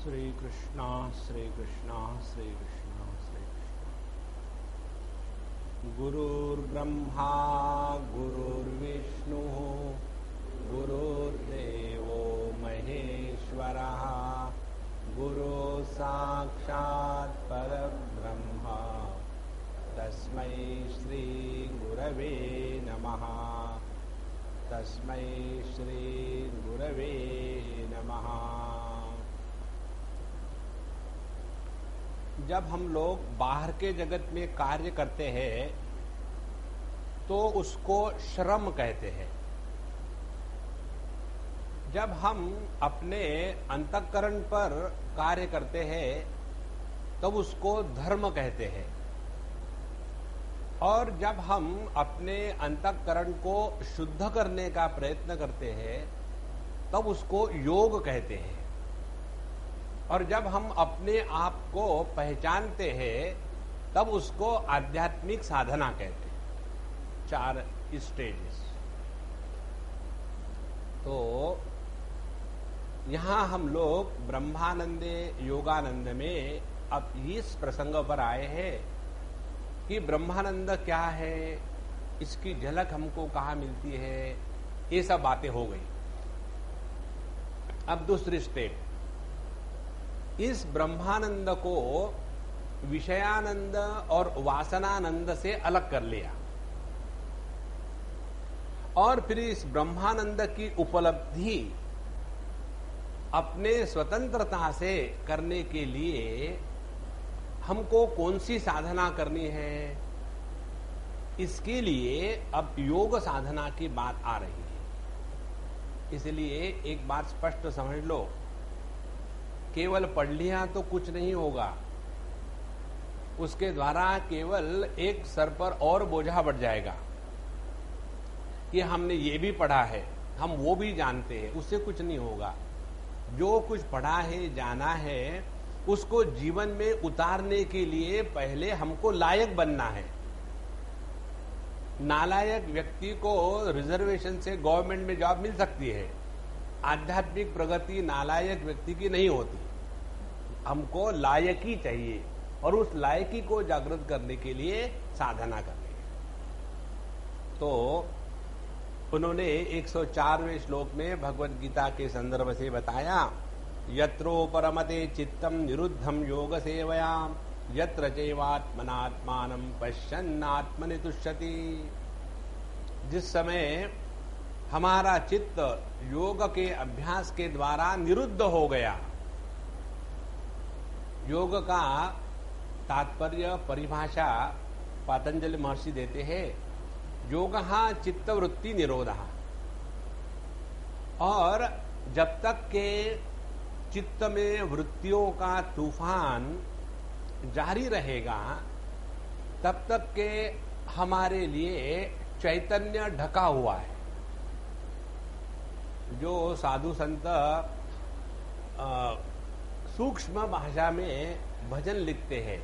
श्री कृष्णा श्री कृष्णा श्री कृष्णा श्री कृष्णा। गुरुर्ब्रह्मा गुरुर्विष्णु गुरुर्देवो महेश्वरः गुरु साक्षात् परब्रह्म तस्मै श्री गुरवे नमः। तस्मै श्री गुरवे नमः। जब हम लोग बाहर के जगत में कार्य करते हैं तो उसको श्रम कहते हैं। जब हम अपने अंतःकरण पर कार्य करते हैं तब उसको धर्म कहते हैं। और जब हम अपने अंतःकरण को शुद्ध करने का प्रयत्न करते हैं तब उसको योग कहते हैं। और जब हम अपने आप को पहचानते हैं तब उसको आध्यात्मिक साधना कहते हैं। 4 स्टेजेस। तो यहां हम लोग ब्रह्मानंदे योगानंद में अब इस प्रसंग पर आए हैं कि ब्रह्मानंद क्या है, इसकी झलक हमको कहाँ मिलती है, ये सब बातें हो गई। अब दूसरी स्टेप, इस ब्रह्मानंद को विषयानंद और वासनानंद से अलग कर लिया और फिर इस ब्रह्मानंद की उपलब्धि अपने स्वतंत्रता से करने के लिए हमको कौन सी साधना करनी है, इसके लिए अब योग साधना की बात आ रही है। इसलिए एक बात स्पष्ट समझ लो, केवल पढ़ लिया तो कुछ नहीं होगा। उसके द्वारा केवल एक सर पर और बोझा बढ़ जाएगा कि हमने ये भी पढ़ा है, हम वो भी जानते हैं, उससे कुछ नहीं होगा। जो कुछ पढ़ा है, जाना है, उसको जीवन में उतारने के लिए पहले हमको लायक बनना है। नालायक व्यक्ति को रिजर्वेशन से गवर्नमेंट में जॉब मिल सकती है, आध्यात्मिक प्रगति नालायक व्यक्ति की नहीं होती। हमको लायकी चाहिए और उस लायकी को जागृत करने के लिए साधना करनी है। तो उन्होंने 104वें श्लोक में भगवद गीता के संदर्भ से बताया, यत्रो परमते चित्तम निरुद्धम योग सेवया यत्र चैवात्मनात्मानं पश्यन्नात्मनि तुष्यति। जिस समय हमारा चित्त योग के अभ्यास के द्वारा निरुद्ध हो गया, योग का तात्पर्य परिभाषा पतंजलि महर्षि देते हैं, योगः चित्तवृत्ति निरोधः। और जब तक के चित्त में वृत्तियों का तूफान जारी रहेगा तब तक के हमारे लिए चैतन्य ढका हुआ है। जो साधु संत सूक्ष्म भाषा में भजन लिखते हैं,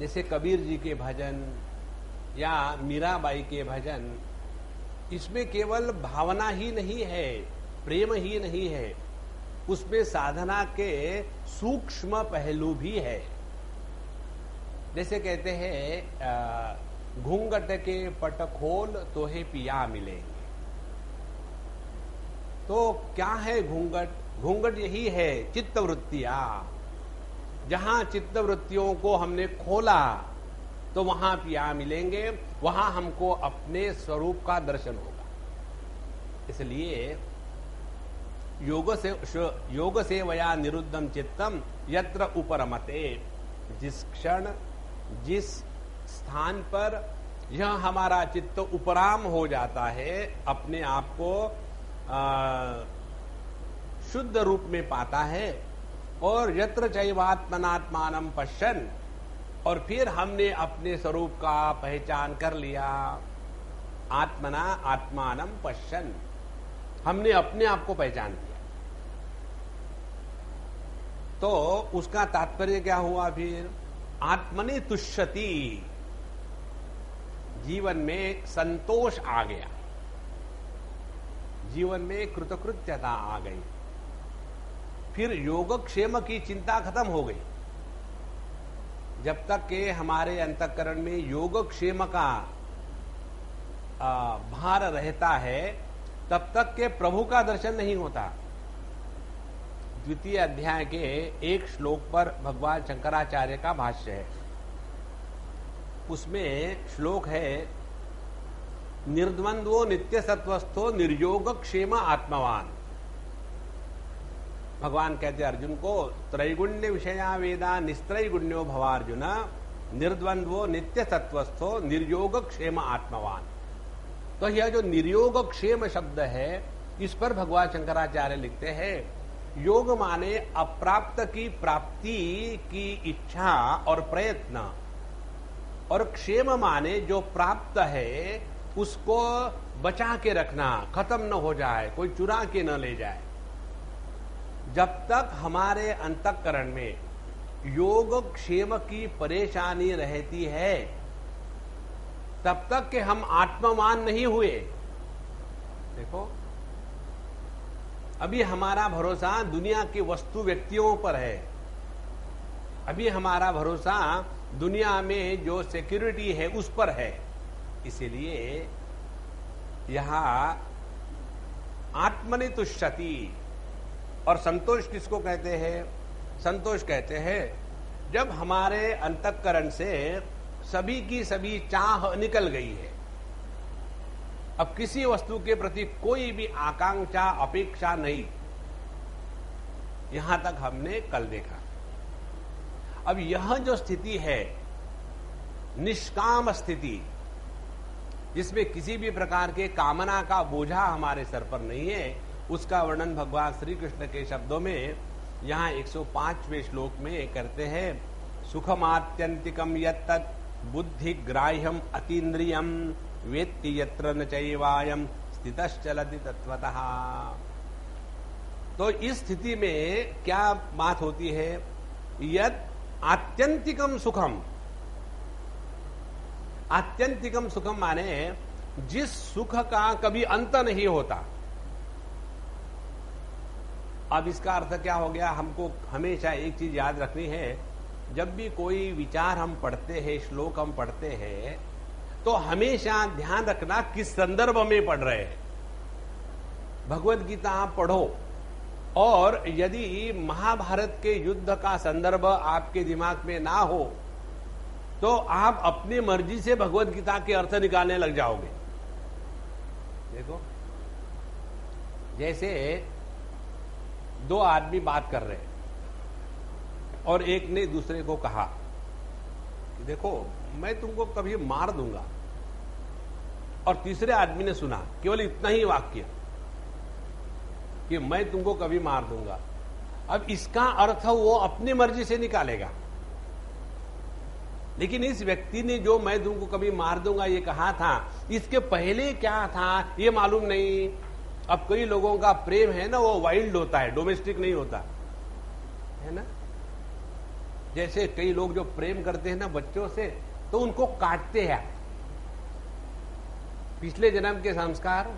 जैसे कबीर जी के भजन या मीराबाई के भजन, इसमें केवल भावना ही नहीं है, प्रेम ही नहीं है, उसमें साधना के सूक्ष्म पहलू भी है। जैसे कहते हैं, घूंघट के पट खोल तोहे पिया मिलेंगे। तो क्या है घूंघट? घूंघट यही है, चित्तवृत्तियां। जहां चित्तवृत्तियों को हमने खोला तो वहां पिया मिलेंगे, वहां हमको अपने स्वरूप का दर्शन होगा। इसलिए योग से वया निरुद्धम चित्तम यत्र उपरमते। जिस क्षण जिस स्थान पर यह हमारा चित्त उपराम हो जाता है, अपने आप को शुद्ध रूप में पाता है, और यत्र चैवात्मनात्मानं पश्यन्, और फिर हमने अपने स्वरूप का पहचान कर लिया। आत्मना आत्मानं पश्यन्, हमने अपने आप को पहचान लिया। तो उसका तात्पर्य क्या हुआ फिर? आत्मनि तुष्यति, जीवन में संतोष आ गया, जीवन में कृतकृत्यता आ गई। फिर योगक्षेम की चिंता खत्म हो गई। जब तक के हमारे अंतःकरण में योगक्षेम का भार रहता है, तब तक के प्रभु का दर्शन नहीं होता। द्वितीय अध्याय के एक श्लोक पर भगवान शंकराचार्य का भाष्य है। उसमें श्लोक है, निर्द्वंद्वो नित्य सत्वस्थो निर्योगक्षेम आत्मवान। भगवान कहते अर्जुन को, त्रैगुण्य विषया वेदा निस्त्रैगुण्यो भवार्जुन निर्द्वंद्वो नित्य सत्वस्थो निर्योगक्षेम आत्मवान। तो यह जो निर्योगक्षेम शब्द है, इस पर भगवान शंकराचार्य लिखते हैं, योग माने अप्राप्त की प्राप्ति की इच्छा और प्रयत्न, और क्षेम माने जो प्राप्त है उसको बचा के रखना, खत्म न हो जाए, कोई चुरा के न ले जाए। जब तक हमारे अंतःकरण में योग क्षेम की परेशानी रहती है, तब तक के हम आत्मवान नहीं हुए। देखो, अभी हमारा भरोसा दुनिया के वस्तु व्यक्तियों पर है, अभी हमारा भरोसा दुनिया में जो सिक्योरिटी है उस पर है। इसीलिए यहां आत्मनि तुष्यति, और संतोष किसको कहते हैं? संतोष कहते हैं जब हमारे अंतःकरण से सभी की सभी चाह निकल गई है, अब किसी वस्तु के प्रति कोई भी आकांक्षा अपेक्षा नहीं। यहां तक हमने कल देखा। अब यह जो स्थिति है, निष्काम स्थिति, जिसमें किसी भी प्रकार के कामना का बोझा हमारे सर पर नहीं है, उसका वर्णन भगवान श्री कृष्ण के शब्दों में यहां 105वें श्लोक में करते हैं। सुखमात्यंतिकम यत्तत् बुद्धि ग्राह्यम अतीन्द्रियम वेत्ति यत्र न चैवायम स्थितश्चलति तत्वतः। तो इस स्थिति में क्या बात होती है? यत् आत्यंतिकम सुखम, आत्यंतिकम सुखम माने जिस सुख का कभी अंत नहीं होता। अब इसका अर्थ क्या हो गया? हमको हमेशा एक चीज याद रखनी है, जब भी कोई विचार हम पढ़ते हैं, श्लोक हम पढ़ते हैं, तो हमेशा ध्यान रखना किस संदर्भ में पढ़ रहे हैं। भगवत गीता आप पढ़ो, और यदि महाभारत के युद्ध का संदर्भ आपके दिमाग में ना हो, तो आप अपनी मर्जी से भगवत गीता के अर्थ निकालने लग जाओगे। देखो, जैसे दो आदमी बात कर रहे हैं, और एक ने दूसरे को कहा कि देखो मैं तुमको कभी मार दूंगा, और तीसरे आदमी ने सुना केवल इतना ही वाक्य कि मैं तुमको कभी मार दूंगा। अब इसका अर्थ वो अपनी मर्जी से निकालेगा, लेकिन इस व्यक्ति ने जो मैं तुमको कभी मार दूंगा ये कहा था, इसके पहले क्या था ये मालूम नहीं। अब कई लोगों का प्रेम है ना, वो वाइल्ड होता है, डोमेस्टिक नहीं होता है ना। जैसे कई लोग जो प्रेम करते हैं ना बच्चों से, तो उनको काटते हैं, पिछले जन्म के संस्कार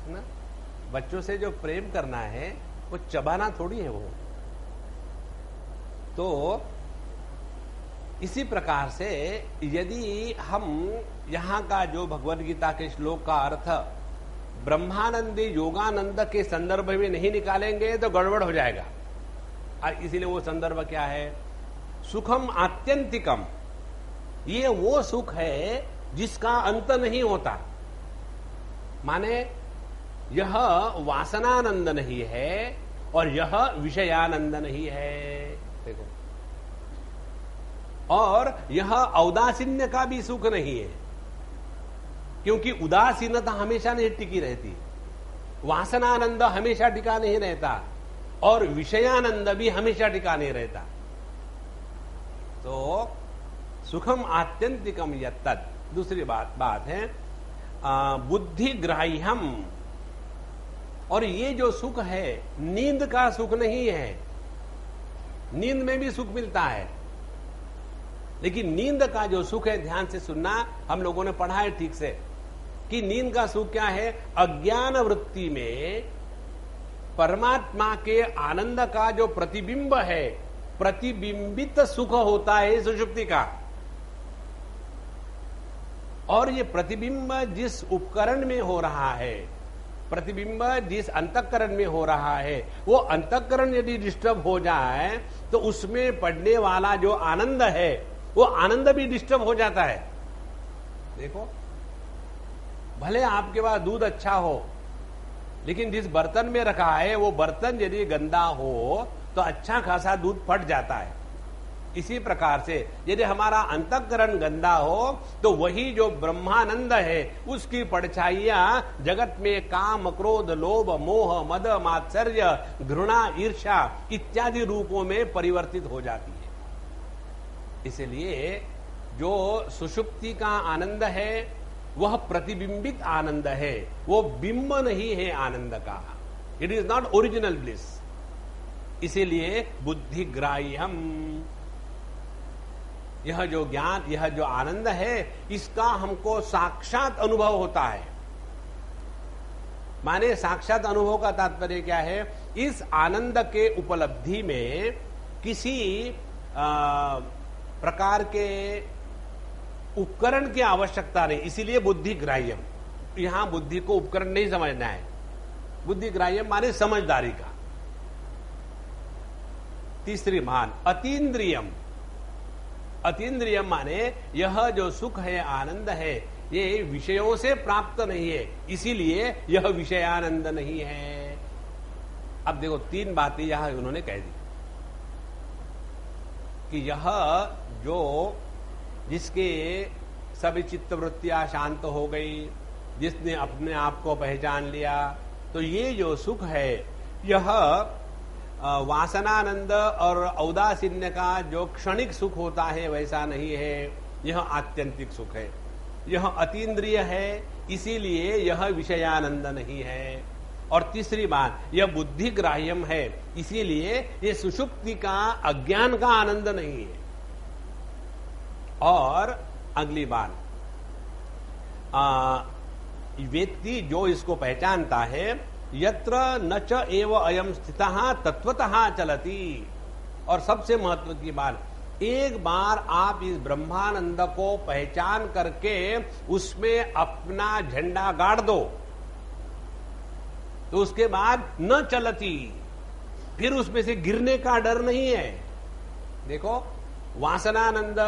ना। बच्चों से जो प्रेम करना है वो चबाना थोड़ी है वो। तो इसी प्रकार से यदि हम यहां का जो भगवद गीता के श्लोक का अर्थ ब्रह्मानंदी योगानंद के संदर्भ में नहीं निकालेंगे तो गड़बड़ हो जाएगा। और इसीलिए वो संदर्भ क्या है? सुखम आत्यंतिकम, ये वो सुख है जिसका अंत नहीं होता। माने यह वासनानंद नहीं है और यह विषयानंद नहीं है। देखो, और यह औदासीन्य का भी सुख नहीं है, क्योंकि उदासीनता हमेशा नहीं टिकी रहती, वासनानंद हमेशा टिका नहीं रहता, और विषयानंद भी हमेशा टिका नहीं रहता। तो सुखम आत्यंतिकम यत्तत्। दूसरी बात है बुद्धि ग्राह्यम, और ये जो सुख है नींद का सुख नहीं है। नींद में भी सुख मिलता है, लेकिन नींद का जो सुख है, ध्यान से सुनना, हम लोगों ने पढ़ा है ठीक से कि नींद का सुख क्या है? अज्ञान वृत्ति में परमात्मा के आनंद का जो प्रतिबिंब है, प्रतिबिंबित सुख होता है सुषुप्ति का। और ये प्रतिबिंब जिस उपकरण में हो रहा है, प्रतिबिंब जिस अंतःकरण में हो रहा है, वो अंतःकरण यदि डिस्टर्ब हो जाए तो उसमें पड़ने वाला जो आनंद है वो आनंद भी डिस्टर्ब हो जाता है। देखो, भले आपके पास दूध अच्छा हो, लेकिन जिस बर्तन में रखा है वो बर्तन यदि गंदा हो तो अच्छा खासा दूध फट जाता है। इसी प्रकार से यदि हमारा अंतःकरण गंदा हो तो वही जो ब्रह्मानंद है उसकी परछाइयां जगत में काम, क्रोध, लोभ, मोह, मद, मात्सर्य, घृणा, ईर्ष्या इत्यादि रूपों में परिवर्तित हो जाती है। इसलिए जो सुषुप्ति का आनंद है वह प्रतिबिंबित आनंद है, वो बिंब नहीं है आनंद का। It is not original bliss. इसीलिए बुद्धिग्राह्यम, यह जो ज्ञान, यह जो आनंद है, इसका हमको साक्षात अनुभव होता है। माने साक्षात अनुभव का तात्पर्य क्या है? इस आनंद के उपलब्धि में किसी प्रकार के उपकरण की आवश्यकता नहीं। इसीलिए बुद्धिग्राह्यम, यहां बुद्धि को उपकरण नहीं समझना है। बुद्धिग्राह्यम माने समझदारी का। तीसरी मान अतीन्द्रियम। अतीन्द्रियम माने यह जो सुख है, आनंद है, ये विषयों से प्राप्त नहीं है, इसीलिए यह विषयानंद नहीं है। अब देखो, तीन बातें यहां उन्होंने कह दी कि यह जो जिसके सभी चित्तवृत्तियां शांत हो गई, जिसने अपने आप को पहचान लिया, तो ये जो सुख है यह वासनानंद और औदासीन्य का जो क्षणिक सुख होता है वैसा नहीं है, यह आत्यंतिक सुख है। यह अतीन्द्रिय है, इसीलिए यह विषयानंद नहीं है। और तीसरी बात, यह बुद्धिग्राह्यम है, इसीलिए यह सुषुप्ति का अज्ञान का आनंद नहीं है। और अगली बात, व्यक्ति जो इसको पहचानता है, यत्र न च एव अयम स्थितः तत्वतः चलति। और सबसे महत्व की बात, एक बार आप इस ब्रह्मानंद को पहचान करके उसमें अपना झंडा गाड़ दो तो उसके बाद न चलती, फिर उसमें से गिरने का डर नहीं है। देखो, वासनानंद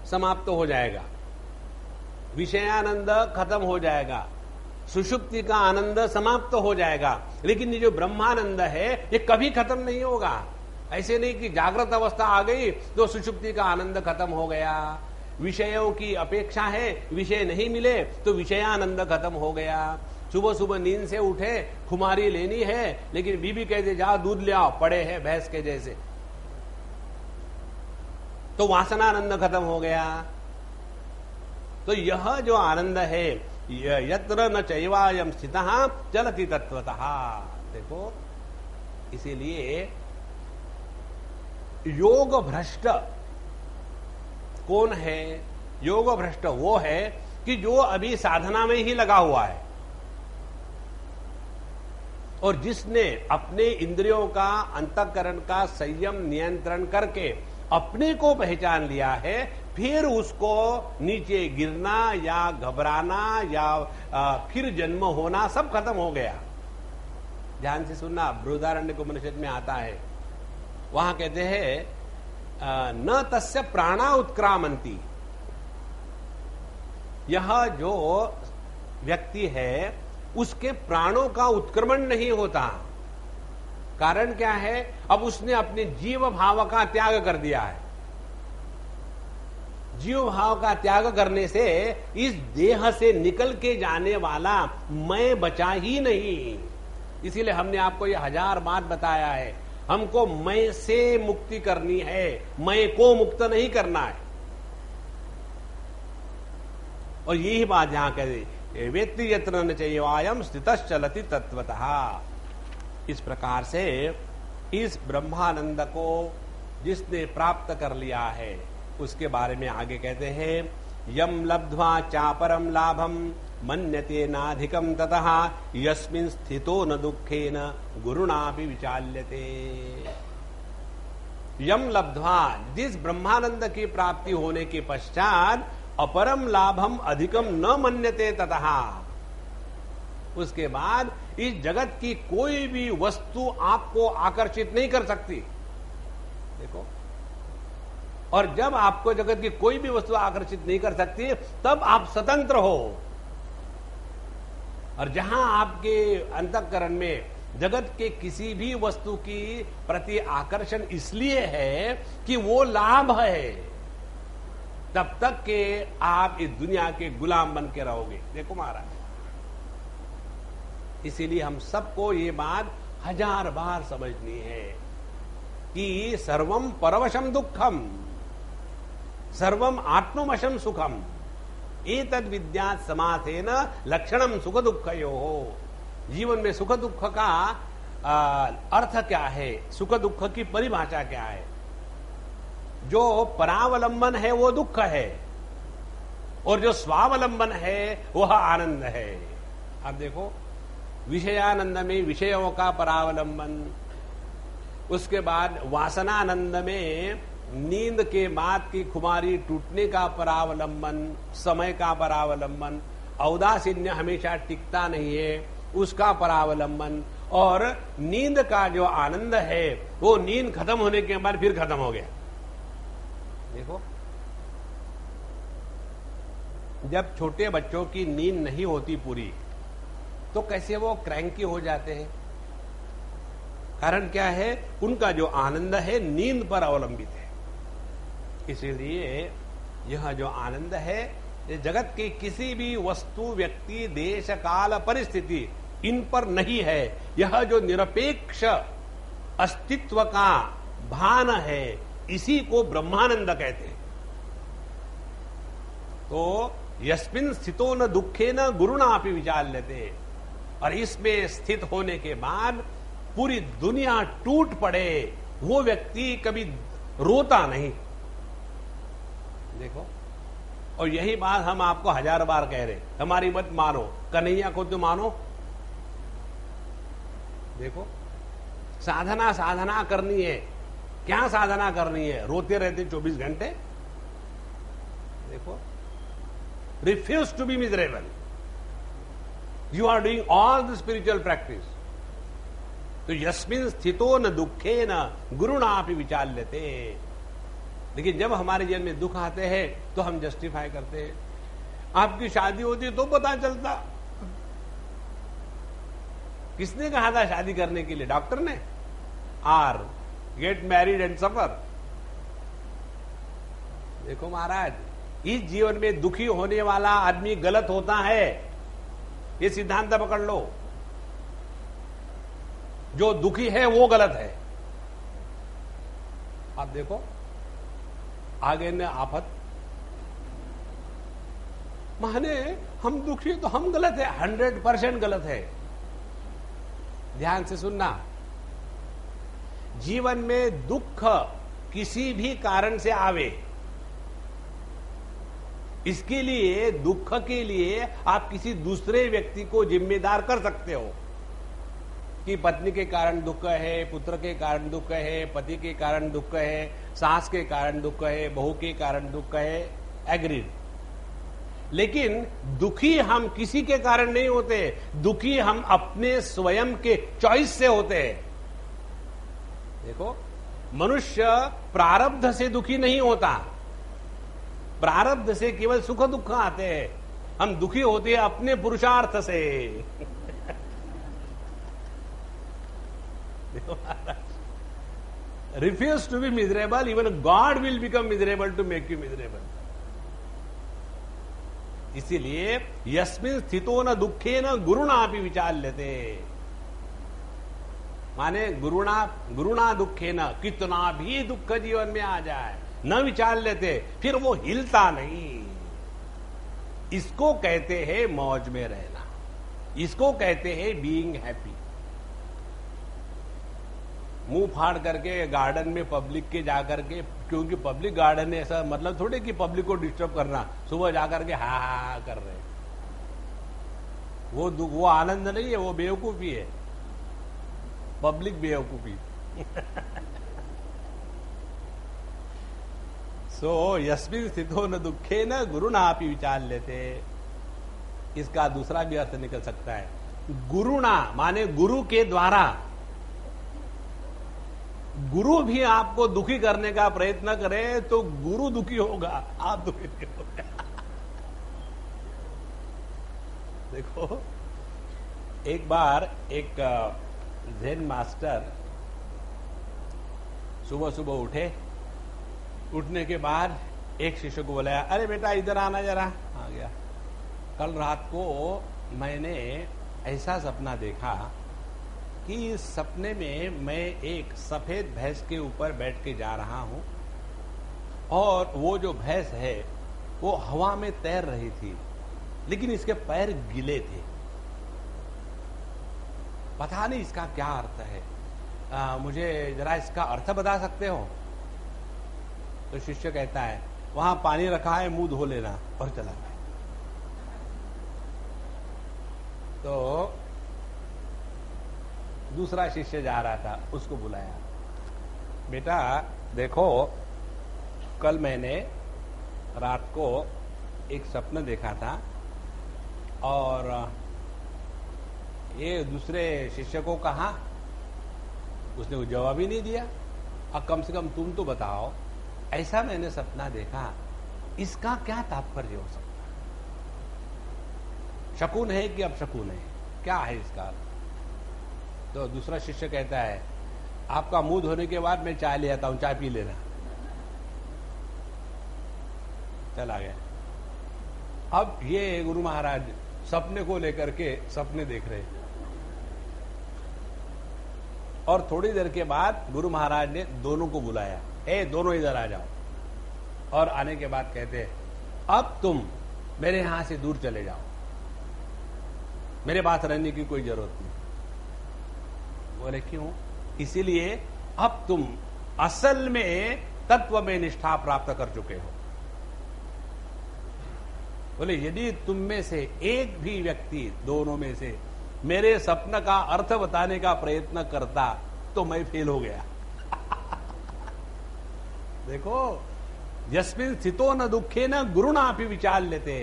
समाप्त हो जाएगा, विषयानंद खत्म हो जाएगा, सुषुप्ति का आनंद समाप्त हो जाएगा, लेकिन ये जो ब्रह्मानंद है ये कभी खत्म नहीं होगा। ऐसे नहीं कि जागृत अवस्था आ गई तो सुषुप्ति का आनंद खत्म हो गया, विषयों की अपेक्षा है, विषय नहीं मिले तो विषयानंद खत्म हो गया। सुबह सुबह नींद से उठे, खुमारी लेनी है, लेकिन बीबी कहते जाओ दूध ले आओ, पड़े हैं भैंस के जैसे, तो वासनानंद खत्म हो गया। तो यह जो आनंद है, यत्र न चैवायम स्थितः चलति तत्वतः। देखो, इसीलिए योग भ्रष्ट कौन है? योग भ्रष्ट वो है कि जो अभी साधना में ही लगा हुआ है और जिसने अपने इंद्रियों का, अंतःकरण का संयम, नियंत्रण करके अपने को पहचान लिया है, फिर उसको नीचे गिरना या घबराना या फिर जन्म होना सब खत्म हो गया। ध्यान से सुनना, बृहदारण्यक उपनिषद में आता है, वहां कहते हैं न तस्य प्राणा उत्क्रामंती। यह जो व्यक्ति है उसके प्राणों का उत्क्रमण नहीं होता। कारण क्या है? अब उसने अपने जीव भाव का त्याग कर दिया है। जीव भाव का त्याग करने से इस देह से निकल के जाने वाला मैं बचा ही नहीं। इसीलिए हमने आपको ये 1000 बार बताया है, हमको मैं से मुक्ति करनी है, मैं को मुक्त नहीं करना है। और यही बात यहां कह दी, व्यक्ति यत्र न चैवायम स्थितः चलति तत्वतः। इस प्रकार से इस ब्रह्मानंद को जिसने प्राप्त कर लिया है उसके बारे में आगे कहते हैं, यम लब्ध्वा चापरम लाभम मन्यते नाधिकम ततः यस्मिन् स्थितो न दुःखेन गुरुणापि विचाल्यते। यम लब्ध्वा, जिस ब्रह्मानंद की प्राप्ति होने के पश्चात अपरम लाभम अधिकम न मन्यते ततः, उसके बाद इस जगत की कोई भी वस्तु आपको आकर्षित नहीं कर सकती। देखो, और जब आपको जगत की कोई भी वस्तु आकर्षित नहीं कर सकती तब आप स्वतंत्र हो। और जहां आपके अंतःकरण में जगत के किसी भी वस्तु की प्रति आकर्षण इसलिए है कि वो लाभ है, तब तक के आप इस दुनिया के गुलाम बन के रहोगे। देखो महाराज, इसीलिए हम सबको ये बात 1000 बार समझनी है कि सर्वम परवशम दुखम, सर्वम आत्मवशम सुखम, एतद विद्यात् समासेन लक्षणम सुख दुःखयोः। जीवन में सुख दुख का अर्थ क्या है, सुख दुख की परिभाषा क्या है। जो परावलंबन है वो दुख है, और जो स्वावलंबन है वह आनंद है। अब देखो, विषयानंद में विषयों का परावलंबन, उसके बाद वासनानंद में नींद के बाद की खुमारी टूटने का परावलंबन, समय का परावलंबन, औदासीन्य हमेशा टिकता नहीं है उसका परावलंबन, और नींद का जो आनंद है वो नींद खत्म होने के बाद फिर खत्म हो गया। देखो, जब छोटे बच्चों की नींद नहीं होती पूरी तो कैसे वो क्रैंकी हो जाते हैं। कारण क्या है, उनका जो आनंद है नींद पर अवलंबित है। इसीलिए यह जो आनंद है ये जगत की किसी भी वस्तु, व्यक्ति, देश, काल, परिस्थिति इन पर नहीं है। यह जो निरपेक्ष अस्तित्व का भान है इसी को ब्रह्मानंद कहते हैं। तो यस्मिन् स्थितो न दुःखेन गुरुणापि विचाल्यते, और इसमें स्थित होने के बाद पूरी दुनिया टूट पड़े वो व्यक्ति कभी रोता नहीं। देखो, और यही बात हम आपको 1000 बार कह रहे, हमारी मत मानो, कन्हैया को तो मानो। देखो, साधना साधना करनी है, क्या साधना करनी है, रोते रहते 24 घंटे। देखो, refuse to be miserable, you are doing all the spiritual practice. तो यस्मिन् स्थितो न दुःखेन गुरुणापि विचाल्यते। लेकिन जब हमारे जीवन में दुख आते हैं तो हम जस्टिफाई करते हैं। आपकी शादी होती है तो पता चलता। किसने कहा था शादी करने के लिए? डॉक्टर ने? Or get married and suffer. देखो महाराज, इस जीवन में दुखी होने वाला आदमी गलत होता है, ये सिद्धांत पकड़ लो। जो दुखी है वो गलत है। आप देखो, आगे ने आफत, माने हम दुखी तो हम गलत है, 100% गलत है। ध्यान से सुनना, जीवन में दुख किसी भी कारण से आवे, इसके लिए, दुख के लिए आप किसी दूसरे व्यक्ति को जिम्मेदार कर सकते हो कि पत्नी के कारण दुख है, पुत्र के कारण दुख है, पति के कारण दुख है, सास के कारण दुख है, बहू के कारण दुख है, एग्रीड। लेकिन दुखी हम किसी के कारण नहीं होते, दुखी हम अपने स्वयं के चॉइस से होते हैं। देखो, मनुष्य प्रारब्ध से दुखी नहीं होता, प्रारब्ध से केवल सुख दुख आते हैं। हम दुखी होते हैं अपने पुरुषार्थ से। Refuse to be miserable, even God will become miserable to make you miserable. इसीलिए यस्मिन् स्थितो न दुःखेन गुरुणापि विचाल्यते, माने गुरुणा दुःखेन, कितना भी दुख जीवन में आ जाए न विचाल्यते, फिर वो हिलता नहीं। इसको कहते हैं मौज में रहना, इसको कहते हैं बीइंग हैप्पी। मुंह फाड़ करके गार्डन में पब्लिक के जाकर के, क्योंकि पब्लिक गार्डन है ऐसा मतलब थोड़े कि पब्लिक को डिस्टर्ब करना, सुबह जाकर के हा कर रहे हैं। वो आनंद नहीं है, वो बेवकूफी है, पब्लिक बेवकूफी। सो यस्मिन् स्थितो न दुखे न गुरु नापि विचार लेते। इसका दूसरा भी अर्थ निकल सकता है, गुरुणा माने गुरु के द्वारा। गुरु भी आपको दुखी करने का प्रयत्न करे तो गुरु दुखी होगा, आप दुखी नहीं होगे। देखो, एक बार एक ज़ेन मास्टर सुबह सुबह उठे, उठने के बाद एक शिष्य को बुलाया, अरे बेटा इधर आना जरा। आ गया। कल रात को मैंने ऐसा सपना देखा कि इस सपने में मैं एक सफेद भैंस के ऊपर बैठ के जा रहा हूं और वो जो भैंस है वो हवा में तैर रही थी, लेकिन इसके पैर गीले थे। पता नहीं इसका क्या अर्थ है, मुझे जरा इसका अर्थ बता सकते हो? तो शिष्य कहता है, वहां पानी रखा है, मुंह धो लेना, और चला गया। तो दूसरा शिष्य जा रहा था, उसको बुलाया, बेटा देखो कल मैंने रात को एक सपना देखा था और ये दूसरे शिष्य को कहा, उसने वो जवाब ही नहीं दिया। अब कम से कम तुम तो बताओ, ऐसा मैंने सपना देखा, इसका क्या तात्पर्य हो सकता है? शकुन है कि अपशकुन है, क्या है इसका अर्थ? तो दूसरा शिष्य कहता है, आपका मुंह धोने के बाद मैं चाय ले आता हूं, चाय पी लेना। चला गया। अब ये गुरु महाराज सपने को लेकर के सपने देख रहे, और थोड़ी देर के बाद गुरु महाराज ने दोनों को बुलाया, ए दोनों इधर आ जाओ। और आने के बाद कहते, अब तुम मेरे यहां से दूर चले जाओ, मेरे पास रहने की कोई जरूरत नहीं। बोले क्यों? इसीलिए अब तुम असल में तत्व में निष्ठा प्राप्त कर चुके हो। बोले यदि तुम में से एक भी व्यक्ति दोनों में से मेरे सपने का अर्थ बताने का प्रयत्न करता तो मैं फेल हो गया। देखो, यस्मिन् स्थितो न दुखे न गुरुणापि विचार लेते।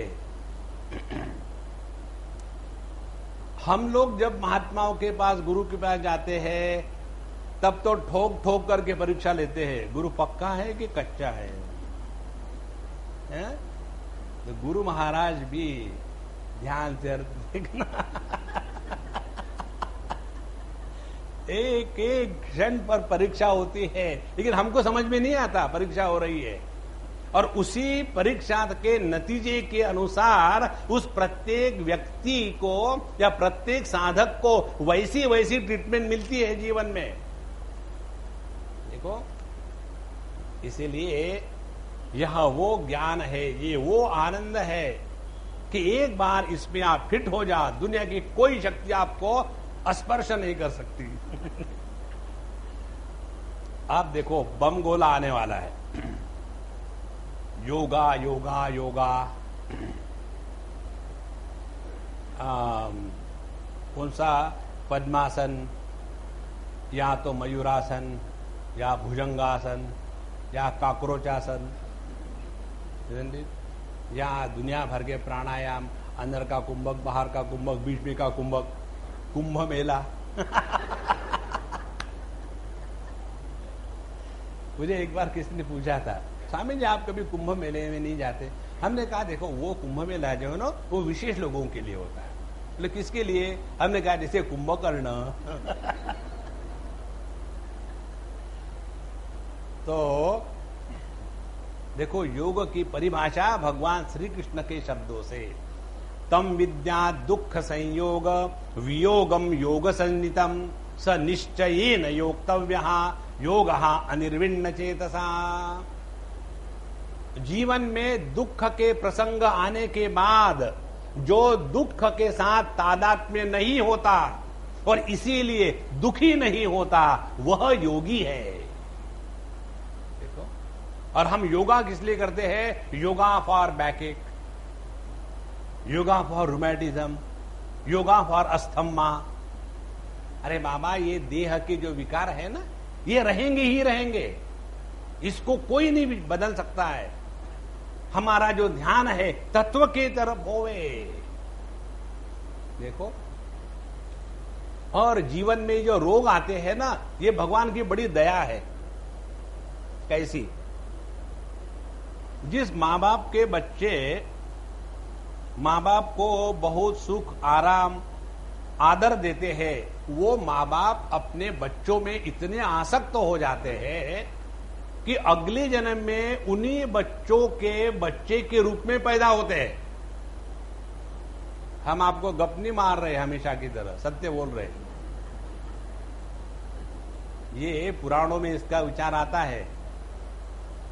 हम लोग जब महात्माओं के पास, गुरु के पास जाते हैं, तब तो ठोक ठोक करके परीक्षा लेते हैं, गुरु पक्का है कि कच्चा है? तो गुरु महाराज भी ध्यान से देखना, एक एक क्षण पर परीक्षा होती है, लेकिन हमको समझ में नहीं आता परीक्षा हो रही है, और उसी परीक्षा के नतीजे के अनुसार उस प्रत्येक व्यक्ति को या प्रत्येक साधक को वैसी वैसी ट्रीटमेंट मिलती है जीवन में। देखो, इसीलिए यह वो ज्ञान है, ये वो आनंद है कि एक बार इसमें आप फिट हो जा, दुनिया की कोई शक्ति आपको स्पर्श नहीं कर सकती। आप देखो, बम गोला आने वाला है, योगा योगा योगा, कौन सा पद्मासन या तो मयूरासन या भुजंगासन या काक्रोचासन, या दुनिया भर के प्राणायाम, अंदर का कुंभक, बाहर का कुंभक, बीच में का कुंभक, कुंभ मेला। मुझे एक बार किसी ने पूछा था, स्वामी जी आप कभी कुंभ मेले में नहीं जाते? हमने कहा देखो, वो कुंभ मेला जो है ना, वो विशेष लोगों के लिए होता है। बोले किसके लिए? हमने कहा जैसे कुंभकर्ण। तो देखो, योग की परिभाषा भगवान श्री कृष्ण के शब्दों से, तम विद्या दुख संयोग वियोगम योग संनितम स निश्चयेन योक्तव्य योग अनिर्विण्ण चेतसा। जीवन में दुख के प्रसंग आने के बाद जो दुख के साथ तादात्म्य नहीं होता और इसीलिए दुखी नहीं होता, वह योगी है। देखो, और हम योगा किस लिए करते हैं? Yoga for बैकएक, yoga for rheumatism, yoga for asthma. अरे बाबा, ये देह के जो विकार है ना, ये रहेंगे ही रहेंगे, इसको कोई नहीं बदल सकता है। हमारा जो ध्यान है तत्व के तरफ होवे। देखो, और जीवन में जो रोग आते हैं ना, ये भगवान की बड़ी दया है। कैसी? जिस मां बाप के बच्चे मां बाप को बहुत सुख, आराम, आदर देते हैं, वो मां बाप अपने बच्चों में इतने आसक्त हो जाते हैं कि अगले जन्म में उन्हीं बच्चों के बच्चे के रूप में पैदा होते हैं। हम आपको गप नहीं मार रहे हमेशा की तरह, सत्य बोल रहे। ये पुराणों में इसका विचार आता है।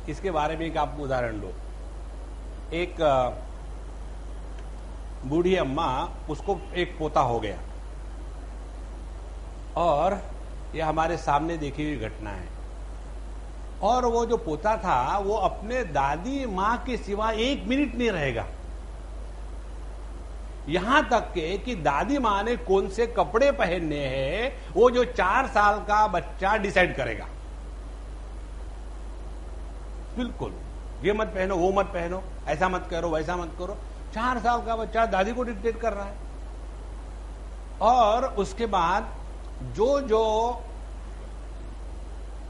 इसके बारे में एक आपको उदाहरण लो। एक बूढ़ी अम्मा, उसको एक पोता हो गया, और ये हमारे सामने देखी हुई घटना है। और वो जो पोता था, वो अपने दादी मां के सिवा 1 मिनट नहीं रहेगा। यहां तक के कि दादी मां ने कौन से कपड़े पहनने हैं, वो जो 4 साल का बच्चा डिसाइड करेगा। बिल्कुल, ये मत पहनो, वो मत पहनो, ऐसा मत करो, वैसा मत करो। 4 साल का बच्चा दादी को डिक्टेट कर रहा है। और उसके बाद जो जो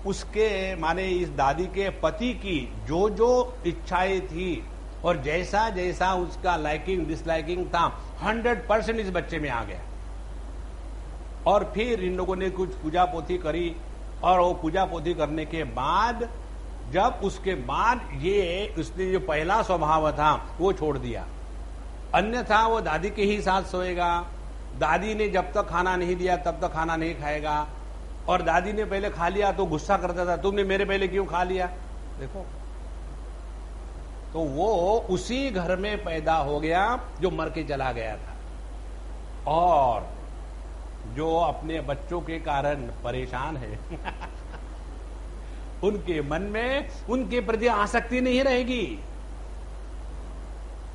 उसके माने इस दादी के पति की जो जो इच्छाएं थी और जैसा जैसा उसका लाइकिंग डिसलाइकिंग था, 100% इस बच्चे में आ गया। और फिर इन लोगों ने कुछ पूजा पोथी करी, और वो पूजा पोथी करने के बाद जब उसके बाद ये उसने जो पहला स्वभाव था वो छोड़ दिया। अन्यथा वो दादी के ही साथ सोएगा, दादी ने जब तक खाना नहीं दिया तब तक खाना नहीं खाएगा, और दादी ने पहले खा लिया तो गुस्सा करता था, तुमने मेरे पहले क्यों खा लिया। देखो, तो वो उसी घर में पैदा हो गया जो मर के चला गया था, और जो अपने बच्चों के कारण परेशान है उनके मन में उनके प्रति आसक्ति नहीं रहेगी।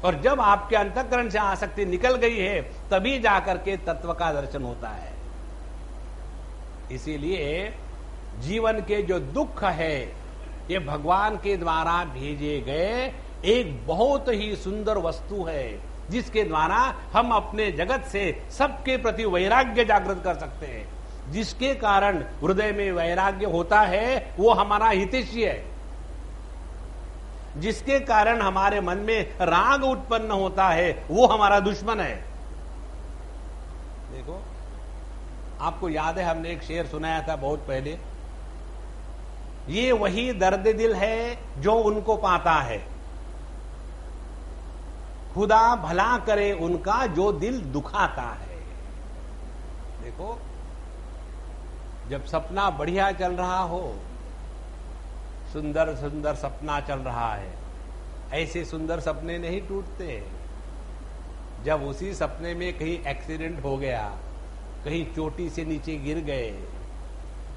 और जब आपके अंतःकरण से आसक्ति निकल गई है, तभी जाकर के तत्व का दर्शन होता है। इसीलिए जीवन के जो दुख है, ये भगवान के द्वारा भेजे गए एक बहुत ही सुंदर वस्तु है, जिसके द्वारा हम अपने जगत से सबके प्रति वैराग्य जागृत कर सकते हैं। जिसके कारण हृदय में वैराग्य होता है, वो हमारा हितैषी है। जिसके कारण हमारे मन में राग उत्पन्न होता है, वो हमारा दुश्मन है। देखो, आपको याद है, हमने एक शेर सुनाया था बहुत पहले, ये वही दर्द दिल है जो उनको पाता है, खुदा भला करे उनका जो दिल दुखाता है। देखो, जब सपना बढ़िया चल रहा हो, सुंदर सुंदर सपना चल रहा है, ऐसे सुंदर सपने नहीं टूटते। जब उसी सपने में कहीं एक्सीडेंट हो गया, कहीं चोटी से नीचे गिर गए,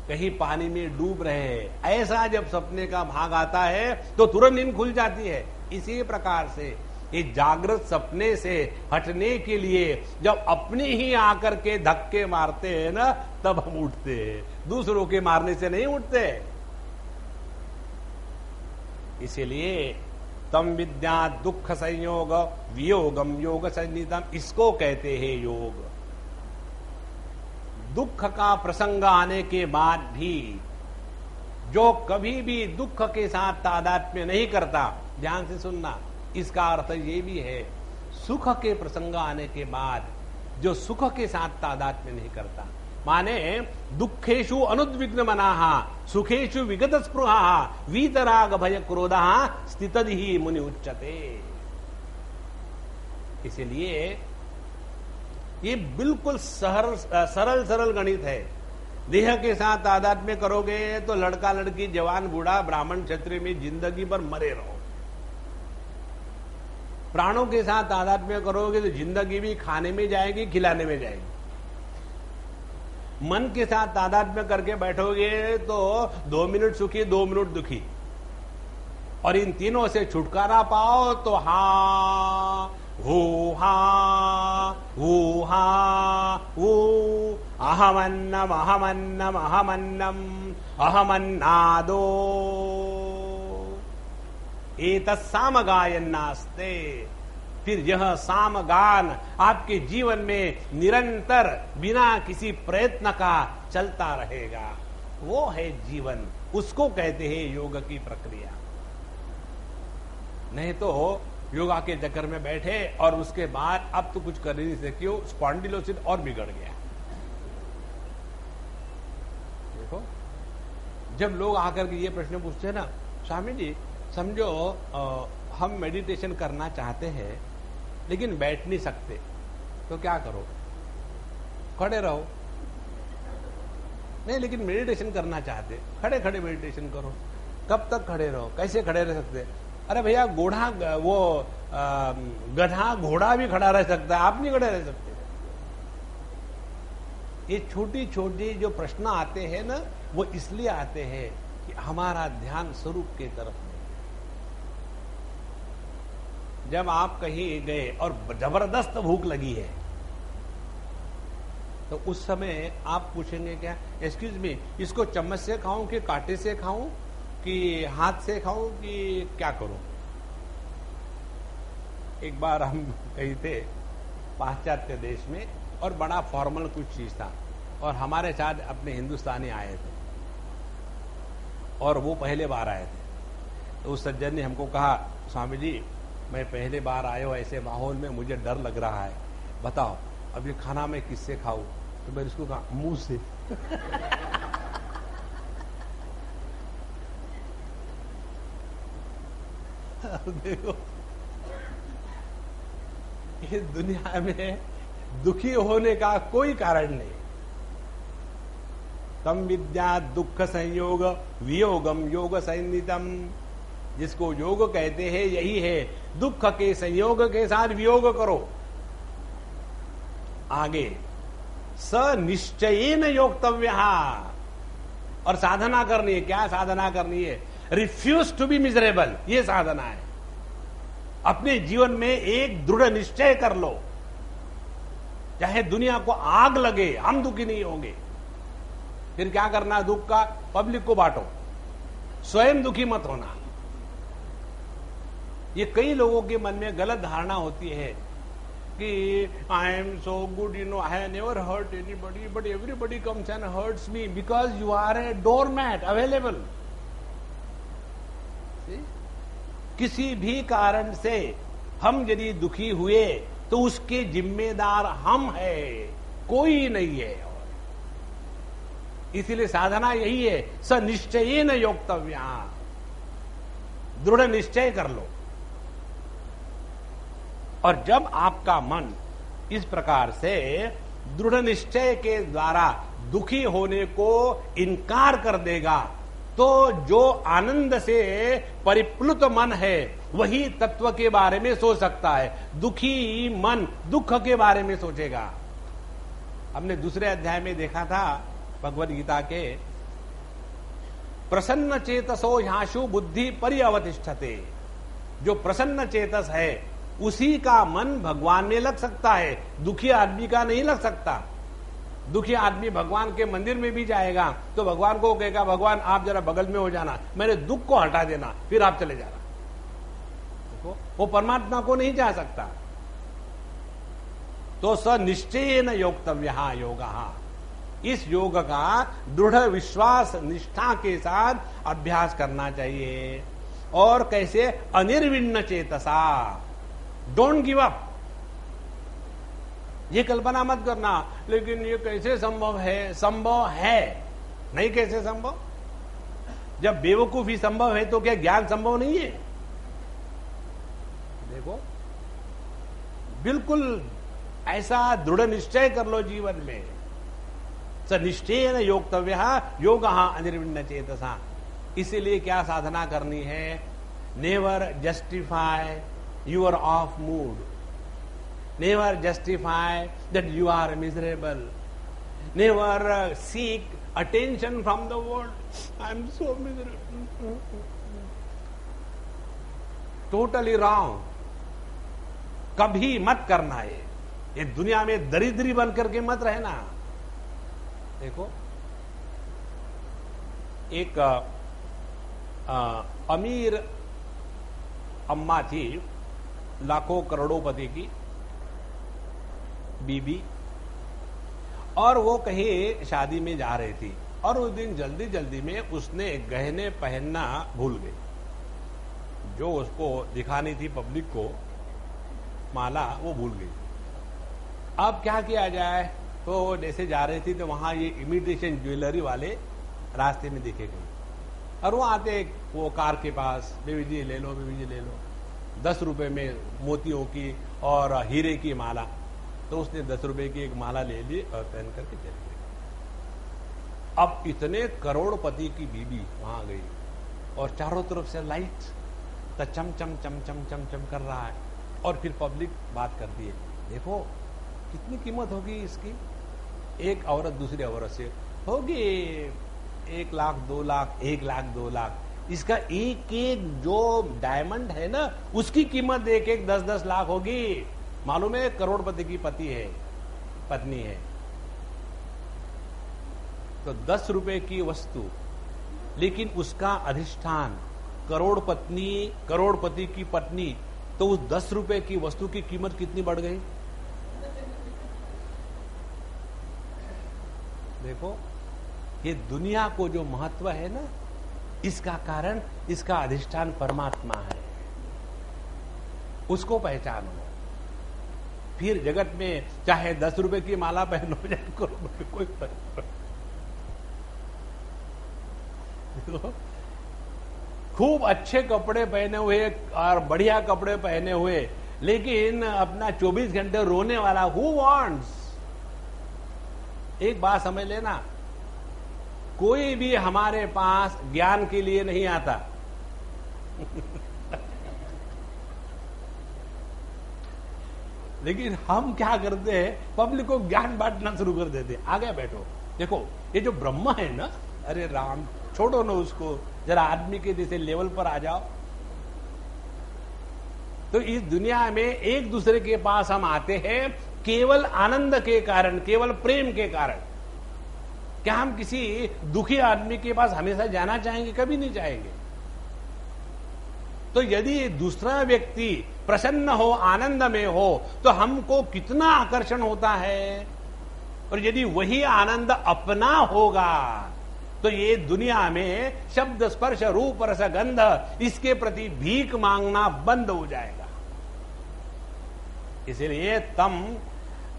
कहीं पानी में डूब रहे, ऐसा जब सपने का भाग आता है तो तुरंत नींद खुल जाती है। इसी प्रकार से ये जागृत सपने से हटने के लिए जब अपने ही आकर के धक्के मारते हैं ना, तब हम उठते हैं, दूसरों के मारने से नहीं उठते। इसीलिए तम विद्या दुख संयोग वियोगम योग संनिधम, इसको कहते हैं योग। दुख का प्रसंग आने के बाद भी जो कभी भी दुख के साथ तादात्म्य नहीं करता, ध्यान से सुनना, इसका अर्थ ये भी है, सुख के प्रसंग आने के बाद जो सुख के साथ तादात्म्य नहीं करता, माने दुखेषु अनुद्विग्न मनाः सुखेषु विगत स्पृहाः वीतराग भय क्रोधः स्थितधिः मुनि उच्यते। इसलिए ये बिल्कुल सरल सरल गणित है। देह के साथ तादात्म्य करोगे तो लड़का लड़की जवान बूढ़ा ब्राह्मण क्षत्रिय में जिंदगी भर मरे रहो। प्राणों के साथ तादात्म्य करोगे तो जिंदगी भी खाने में जाएगी, खिलाने में जाएगी। मन के साथ तादात्म्य करके बैठोगे तो 2 मिनट सुखी 2 मिनट दुखी, और इन तीनों से छुटकारा पाओ तो हा हो हा ऊहा ऊ अहमन्नम अहमन्नम अहमन्नम अहमन्नादो एतस्साम गायन्नास्ते। फिर यह सामगान आपके जीवन में निरंतर बिना किसी प्रयत्न का चलता रहेगा। वो है जीवन, उसको कहते हैं योग की प्रक्रिया। नहीं तो योगा के चक्कर में बैठे और उसके बाद अब तो कुछ कर नहीं सकते, क्यों? स्पॉन्डिलोसिस और बिगड़ गया। देखो, जब लोग आकर के ये प्रश्न पूछते हैं ना, स्वामी जी समझो हम मेडिटेशन करना चाहते हैं लेकिन बैठ नहीं सकते, तो क्या करो? खड़े रहो। नहीं, लेकिन मेडिटेशन करना चाहते, खड़े खड़े मेडिटेशन करो। कब तक खड़े रहो? कैसे खड़े रह सकते? अरे भैया, गधा घोड़ा भी खड़ा रह सकता है, आप नहीं खड़े रह सकते। ये छोटी छोटी जो प्रश्न आते हैं ना, वो इसलिए आते हैं कि हमारा ध्यान स्वरूप के तरफ नहीं। जब आप कहीं गए और जबरदस्त भूख लगी है, तो उस समय आप पूछेंगे क्या? एक्सक्यूज मी, इसको चम्मच से खाऊं कि कांटे से खाऊं कि हाथ से खाऊं कि क्या करूं? एक बार हम कहीं थे पाश्चात्य देश में और बड़ा फॉर्मल कुछ चीज था, और हमारे साथ अपने हिंदुस्तानी आए थे और वो पहले बार आए थे। तो उस सज्जन ने हमको कहा, स्वामी जी मैं पहले बार आया हूं ऐसे माहौल में, मुझे डर लग रहा है, बताओ अब ये खाना मैं किससे खाऊं? तो मैंने उसको कहा, मुंह से। देखो, इस दुनिया में दुखी होने का कोई कारण नहीं। तम विद्या दुख संयोग वियोगम योग संनिधम। जिसको योग कहते हैं यही है, दुख के संयोग के साथ वियोग करो। आगे स निश्चयेन योक्तव्य, और साधना करनी है। क्या साधना करनी है? रिफ्यूज टू बी मिजरेबल, ये साधना है। अपने जीवन में एक दृढ़ निश्चय कर लो, चाहे दुनिया को आग लगे, हम दुखी नहीं होंगे। फिर क्या करना? दुख का पब्लिक को बांटो, स्वयं दुखी मत होना। ये कई लोगों के मन में गलत धारणा होती है कि I am so good, you know, I have never hurt anybody, but everybody comes and hurts me because you are a doormat available. किसी भी कारण से हम यदि दुखी हुए तो उसके जिम्मेदार हम हैं, कोई नहीं है। इसीलिए साधना यही है, स निश्चयेन योक्तव्य, दृढ़ निश्चय कर लो। और जब आपका मन इस प्रकार से दृढ़ निश्चय के द्वारा दुखी होने को इनकार कर देगा, तो जो आनंद से परिप्लुत मन है वही तत्व के बारे में सोच सकता है। दुखी मन दुख के बारे में सोचेगा। हमने दूसरे अध्याय में देखा था भगवद गीता के, प्रसन्न चेतसो ह्याशु बुद्धि परिअवतिष्ठते। जो प्रसन्न चेतस है उसी का मन भगवान में लग सकता है, दुखी आदमी का नहीं लग सकता। दुखी आदमी भगवान के मंदिर में भी जाएगा तो भगवान को कहेगा, भगवान आप जरा बगल में हो जाना, मेरे दुख को हटा देना, फिर आप चले जाना। देखो, वो परमात्मा को नहीं जा सकता। तो स निश्चयेन योक्तव्यः योगः, इस योग का दृढ़ विश्वास निष्ठा के साथ अभ्यास करना चाहिए। और कैसे? अनिर्विण्ण चेतसा, डोंट गिव अप। ये कल्पना मत करना लेकिन ये कैसे संभव है। संभव है, नहीं कैसे संभव? जब बेवकूफी संभव है तो क्या ज्ञान संभव नहीं है? देखो, बिल्कुल ऐसा दृढ़ निश्चय कर लो जीवन में। स निश्चयेन योक्तव्यः योगः अनिर्विण्ण चेतसा। इसीलिए क्या साधना करनी है? Never justify your off mood, never justify that you are miserable, never seek attention from the world, I am so miserable. Totally wrong. कभी मत करना है। ये दुनिया में दरिद्री बन करके मत रहना। देखो, एक अमीर अम्मा थी, लाखों करोड़ोंपति की बीबी, और वो कहीं शादी में जा रही थी, और उस दिन जल्दी जल्दी में उसने गहने पहनना भूल गई। जो उसको दिखानी थी पब्लिक को माला, वो भूल गई। अब क्या किया जाए? तो जैसे जा रही थी तो वहां ये इमिटेशन ज्वेलरी वाले रास्ते में दिखे गए, और वो आते वो कार के पास, बेबी जी ले लो, बेबी जी ले लो, 10 रुपए में मोतियों की और हीरे की माला। तो उसने 10 रुपए की एक माला ले ली और पहन करके चली गई। अब इतने करोड़पति की बीबी वहां गई, और चारों तरफ से लाइट तो चम चम चम चम चम चम कर रहा है, और फिर पब्लिक बात करती है, देखो कितनी कीमत होगी इसकी। एक औरत दूसरी औरत से, होगी 1 लाख 2 लाख, 1 लाख 2 लाख। इसका एक एक जो डायमंड है ना, उसकी कीमत एक एक 10-10 लाख होगी। मालूम है, करोड़पति की पत्नी है। तो 10 रुपए की वस्तु, लेकिन उसका अधिष्ठान करोड़पति की पत्नी, तो उस 10 रुपए की वस्तु की कीमत कितनी बढ़ गई? देखो, ये दुनिया को जो महत्व है ना, इसका कारण इसका अधिष्ठान परमात्मा है। उसको पहचानो, फिर जगत में चाहे 10 रुपए की माला पहनो, चाहे करोड़ रुपए, कोई फर्क नहीं। खूब अच्छे कपड़े पहने हुए और बढ़िया कपड़े पहने हुए, लेकिन अपना 24 घंटे रोने वाला, हु वांट्स? एक बात समझ लेना, कोई भी हमारे पास ज्ञान के लिए नहीं आता। लेकिन हम क्या करते हैं, पब्लिक को ज्ञान बांटना शुरू कर देते हैं। आगे बैठो, देखो ये जो ब्रह्म है ना, अरे राम, छोड़ो ना उसको, जरा आदमी के जैसे लेवल पर आ जाओ। तो इस दुनिया में एक दूसरे के पास हम आते हैं केवल आनंद के कारण, केवल प्रेम के कारण। क्या हम किसी दुखी आदमी के पास हमेशा जाना चाहेंगे? कभी नहीं चाहेंगे। तो यदि दूसरा व्यक्ति प्रसन्न हो, आनंद में हो, तो हमको कितना आकर्षण होता है। और यदि वही आनंद अपना होगा, तो ये दुनिया में शब्द, स्पर्श, रूप, रस, गंध, इसके प्रति भीख मांगना बंद हो जाएगा। इसलिए तम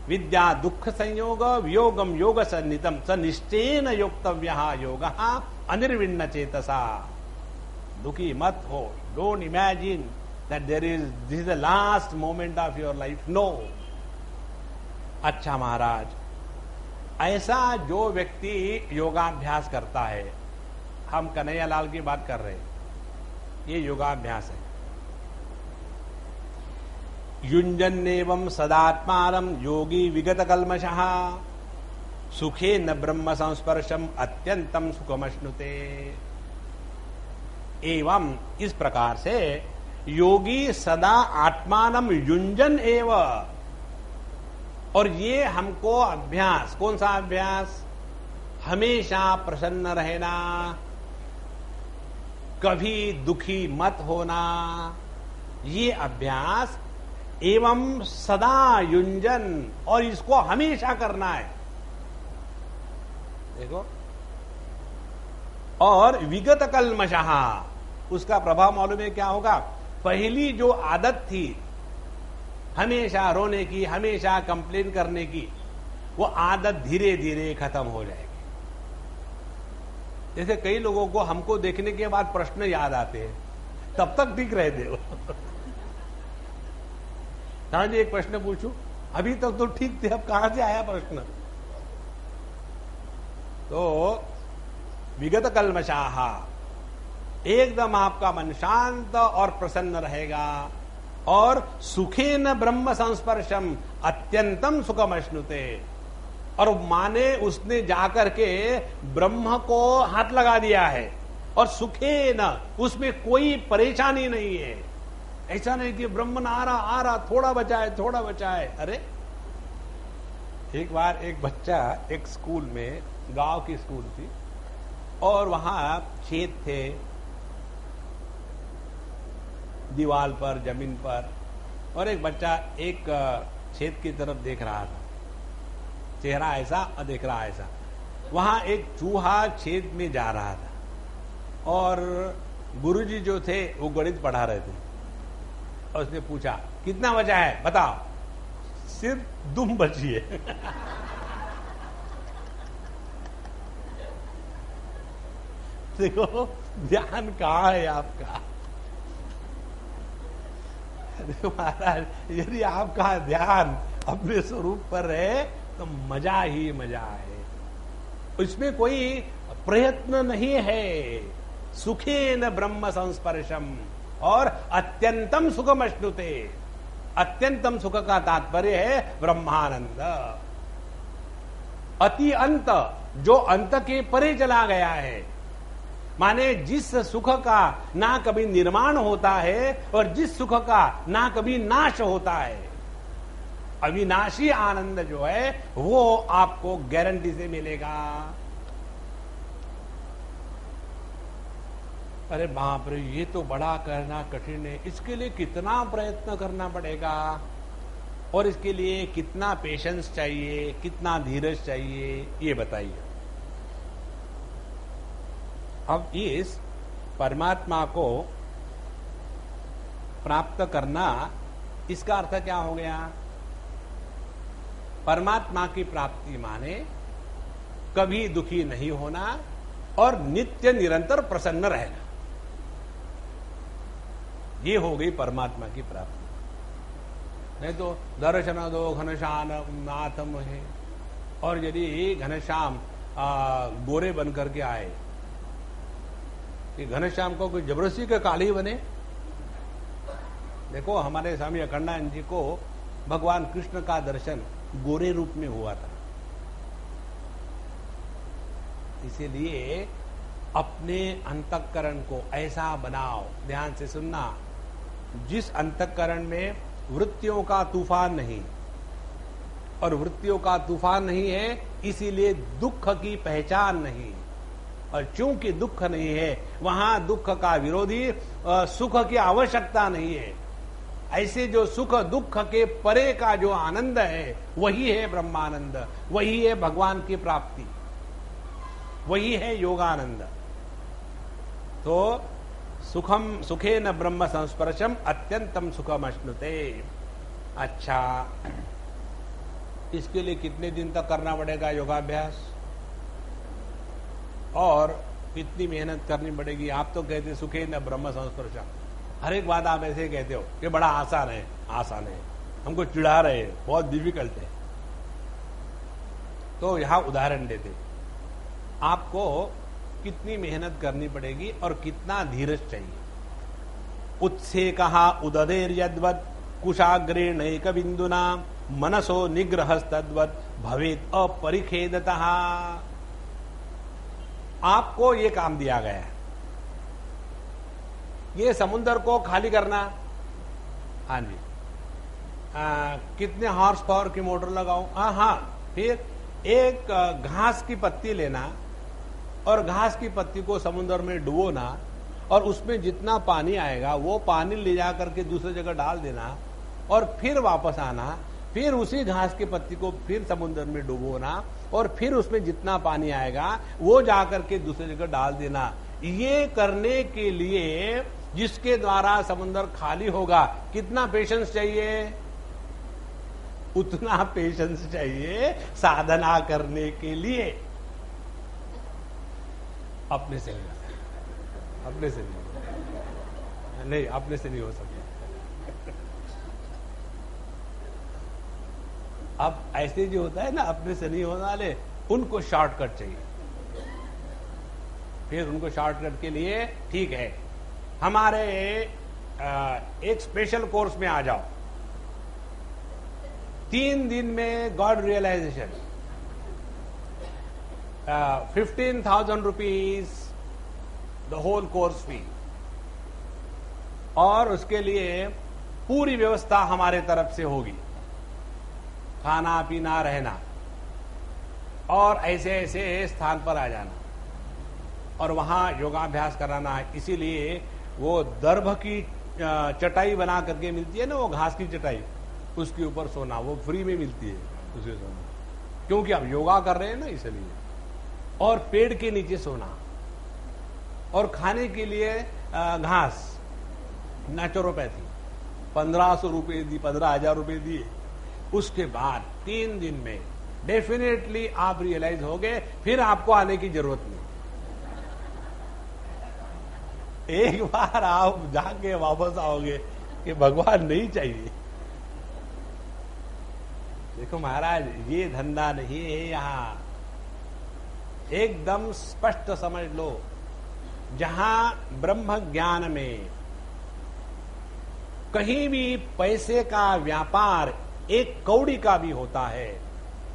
विद्या दुख संयोग वियोगम योग सन्नितम स निश्चयेन योक्तव्यः योगः अनिर्विण्ण चेतसा। दुखी मत हो, don't imagine that this is the last moment of your life, no. अच्छा महाराज, ऐसा जो व्यक्ति योगाभ्यास करता है, हम कन्हैयालाल की बात कर रहे हैं, ये योगाभ्यास है। युञ्जन्नेवं सदात्मानं योगी विगत कल्मषः सुखे न ब्रह्म संस्पर्शम अत्यंतम सुखमश्नुते। एवं इस प्रकार से योगी सदा आत्मानं युञ्जन एव, और ये हमको अभ्यास, कौन सा अभ्यास? हमेशा प्रसन्न रहना, कभी दुखी मत होना, ये अभ्यास एवं सदा युंजन, और इसको हमेशा करना है। देखो, और विगत कल्मषः, उसका प्रभाव मालूम है क्या होगा? पहली जो आदत थी हमेशा रोने की, हमेशा कंप्लेन करने की, वो आदत धीरे धीरे खत्म हो जाएगी। जैसे कई लोगों को हमको देखने के बाद प्रश्न याद आते हैं, तब तक ठीक रहते हो। हाँ जी, एक प्रश्न पूछूं, अभी तक तो ठीक थे, अब कहां से आया प्रश्न? तो विगत कल्मषाः, एकदम आपका मन शांत और प्रसन्न रहेगा, और सुखेन ब्रह्म संस्पर्शम अत्यंतम सुखम अश्नुते, और माने उसने जाकर के ब्रह्म को हाथ लगा दिया है, और सुखेन, उसमें कोई परेशानी नहीं है। ऐसा नहीं कि ब्रह्मन आ रहा थोड़ा बचा है, अरे एक बार एक बच्चा एक स्कूल में, गांव की स्कूल थी, और वहां खेत थे, दीवार पर, जमीन पर, और एक बच्चा एक खेत की तरफ देख रहा था, चेहरा ऐसा और देख रहा ऐसा। वहां एक चूहा खेत में जा रहा था, और गुरुजी जो थे वो गणित पढ़ा रहे थे, और उसने पूछा कितना बचा है बताओ, सिर्फ दुम बची है। देखो ध्यान कहाँ है आपका। देखो महाराज, यदि आपका ध्यान अपने स्वरूप पर रहे तो मजा ही मजा है, इसमें कोई प्रयत्न नहीं है। सुखेन ब्रह्म संस्पर्शम, और अत्यंतम सुखम अश्नुते। अत्यंतम सुख का तात्पर्य है ब्रह्मानंद। अति अंत, जो अंत के परे चला गया है, माने जिस सुख का ना कभी निर्माण होता है और जिस सुख का ना कभी नाश होता है, अविनाशी आनंद जो है वो आपको गारंटी से मिलेगा। अरे बाप रे, ये तो बड़ा करना कठिन है, इसके लिए कितना प्रयत्न करना पड़ेगा, और इसके लिए कितना पेशेंस चाहिए, कितना धीरज चाहिए, ये बताइए। अब इस परमात्मा को प्राप्त करना, इसका अर्थ क्या हो गया? परमात्मा की प्राप्ति माने कभी दुखी नहीं होना और नित्य निरंतर प्रसन्न रहना, ये हो गई परमात्मा की प्राप्ति। नहीं तो दर्शन दो घनश्याम नाथ मोहे, और यदि घनश्याम गोरे बन करके आए, कि घनश्याम को कोई जबरदस्ती का काली बने। देखो हमारे स्वामी अखंडानंद जी को भगवान कृष्ण का दर्शन गोरे रूप में हुआ था, इसीलिए अपने अंतःकरण को ऐसा बनाओ, ध्यान से सुनना, जिस अंतःकरण में वृत्तियों का तूफान नहीं, और वृत्तियों का तूफान नहीं है इसीलिए दुख की पहचान नहीं, और चूंकि दुख नहीं है वहां दुख का विरोधी सुख की आवश्यकता नहीं है। ऐसे जो सुख दुख के परे का जो आनंद है वही है ब्रह्मानंद, वही है भगवान की प्राप्ति, वही है योगानंद। तो सुखम सुखेन ब्रह्म संस्पर्शम अत्यंतम सुखम अश्नुते। अच्छा, इसके लिए कितने दिन तक करना पड़ेगा योगाभ्यास, और कितनी मेहनत करनी पड़ेगी? आप तो कहते सुखेन ब्रह्म संस्पर्शम, हर एक बात आप ऐसे कहते हो कि बड़ा आसान है, आसान है, हमको चिढ़ा रहे हैं, बहुत डिफिकल्ट है। तो यहां उदाहरण देते, आपको कितनी मेहनत करनी पड़ेगी और कितना धीरज चाहिए। उत्से कहा उददेर यद्वत कुशाग्रेण एक बिंदुना मनसो निग्रह तद्वत भवेत अपरिखेदतः। आपको ये काम दिया गया है, ये समुद्र को खाली करना। हाँ जी, कितने हॉर्स पावर की मोटर लगाऊं? हाँ, फिर एक घास की पत्ती लेना और घास की पत्ती को समुद्र में डुबोना, और उसमें जितना पानी आएगा वो पानी ले जा करके दूसरी जगह डाल देना, और फिर वापस आना, फिर उसी घास की पत्ती को फिर समुद्र में डुबोना, और फिर उसमें जितना पानी आएगा वो जाकर के दूसरी जगह डाल देना। ये करने के लिए जिसके द्वारा समुद्र खाली होगा, कितना पेशेंस चाहिए? उतना पेशेंस चाहिए साधना करने के लिए। अपने से नहीं, अपने से नहीं, अपने से नहीं हो सकता। अब ऐसे जो होता है ना, अपने से नहीं होने वाले, उनको शॉर्टकट चाहिए। फिर उनको शॉर्टकट के लिए ठीक है, हमारे एक स्पेशल कोर्स में आ जाओ, 3 दिन में God realization, 15,000 rupees the whole course fee, और उसके लिए पूरी व्यवस्था हमारे तरफ से होगी, खाना पीना रहना, और ऐसे ऐसे स्थान पर आ जाना और वहां योगाभ्यास कराना है। इसीलिए वो दर्भ की चटाई बना करके मिलती है ना, वो घास की चटाई, उसके ऊपर सोना, वो फ्री में मिलती है, उसे सोना, क्योंकि आप योगा कर रहे हैं ना इसलिए। और पेड़ के नीचे सोना, और खाने के लिए घास, नेचुरोपैथी, 1500 रुपए दी, 15,000 रुपए दिए। उसके बाद 3 दिन में डेफिनेटली आप रियलाइज होगे, फिर आपको आने की जरूरत नहीं। एक बार आप जाके वापस आओगे कि भगवान नहीं चाहिए। देखो महाराज, ये धंधा नहीं है यहां, एकदम स्पष्ट समझ लो। जहां ब्रह्म ज्ञान में कहीं भी पैसे का व्यापार एक कौड़ी का भी होता है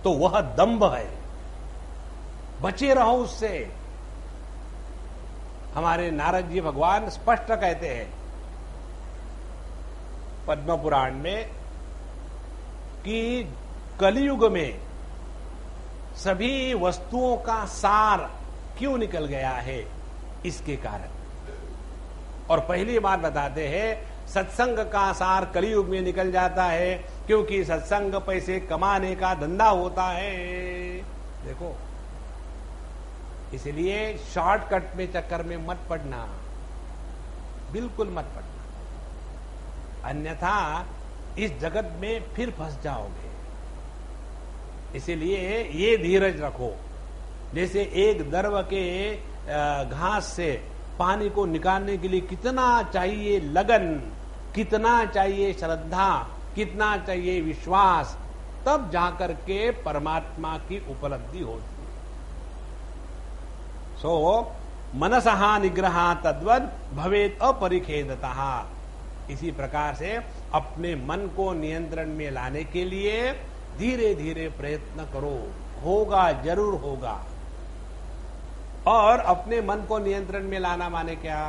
तो वह दंभ है, बचे रहो उससे। हमारे नारद जी भगवान स्पष्ट कहते हैं पद्म पुराण में कि कलयुग में सभी वस्तुओं का सार क्यों निकल गया है, इसके कारण। और पहली बात बताते हैं, सत्संग का सार कलयुग में निकल जाता है क्योंकि सत्संग पैसे कमाने का धंधा होता है। देखो, इसलिए शॉर्टकट में चक्कर में मत पड़ना, बिल्कुल मत पड़ना, अन्यथा इस जगत में फिर फंस जाओगे। इसीलिए ये धीरज रखो। जैसे एक दर्व के घास से पानी को निकालने के लिए कितना चाहिए लगन, कितना चाहिए श्रद्धा, कितना चाहिए विश्वास, तब जाकर के परमात्मा की उपलब्धि होती है। सो मनसः निग्रहा तद्वद भवेत अपरिखेदतः। इसी प्रकार से अपने मन को नियंत्रण में लाने के लिए धीरे धीरे प्रयत्न करो, होगा, जरूर होगा। और अपने मन को नियंत्रण में लाना माने क्या?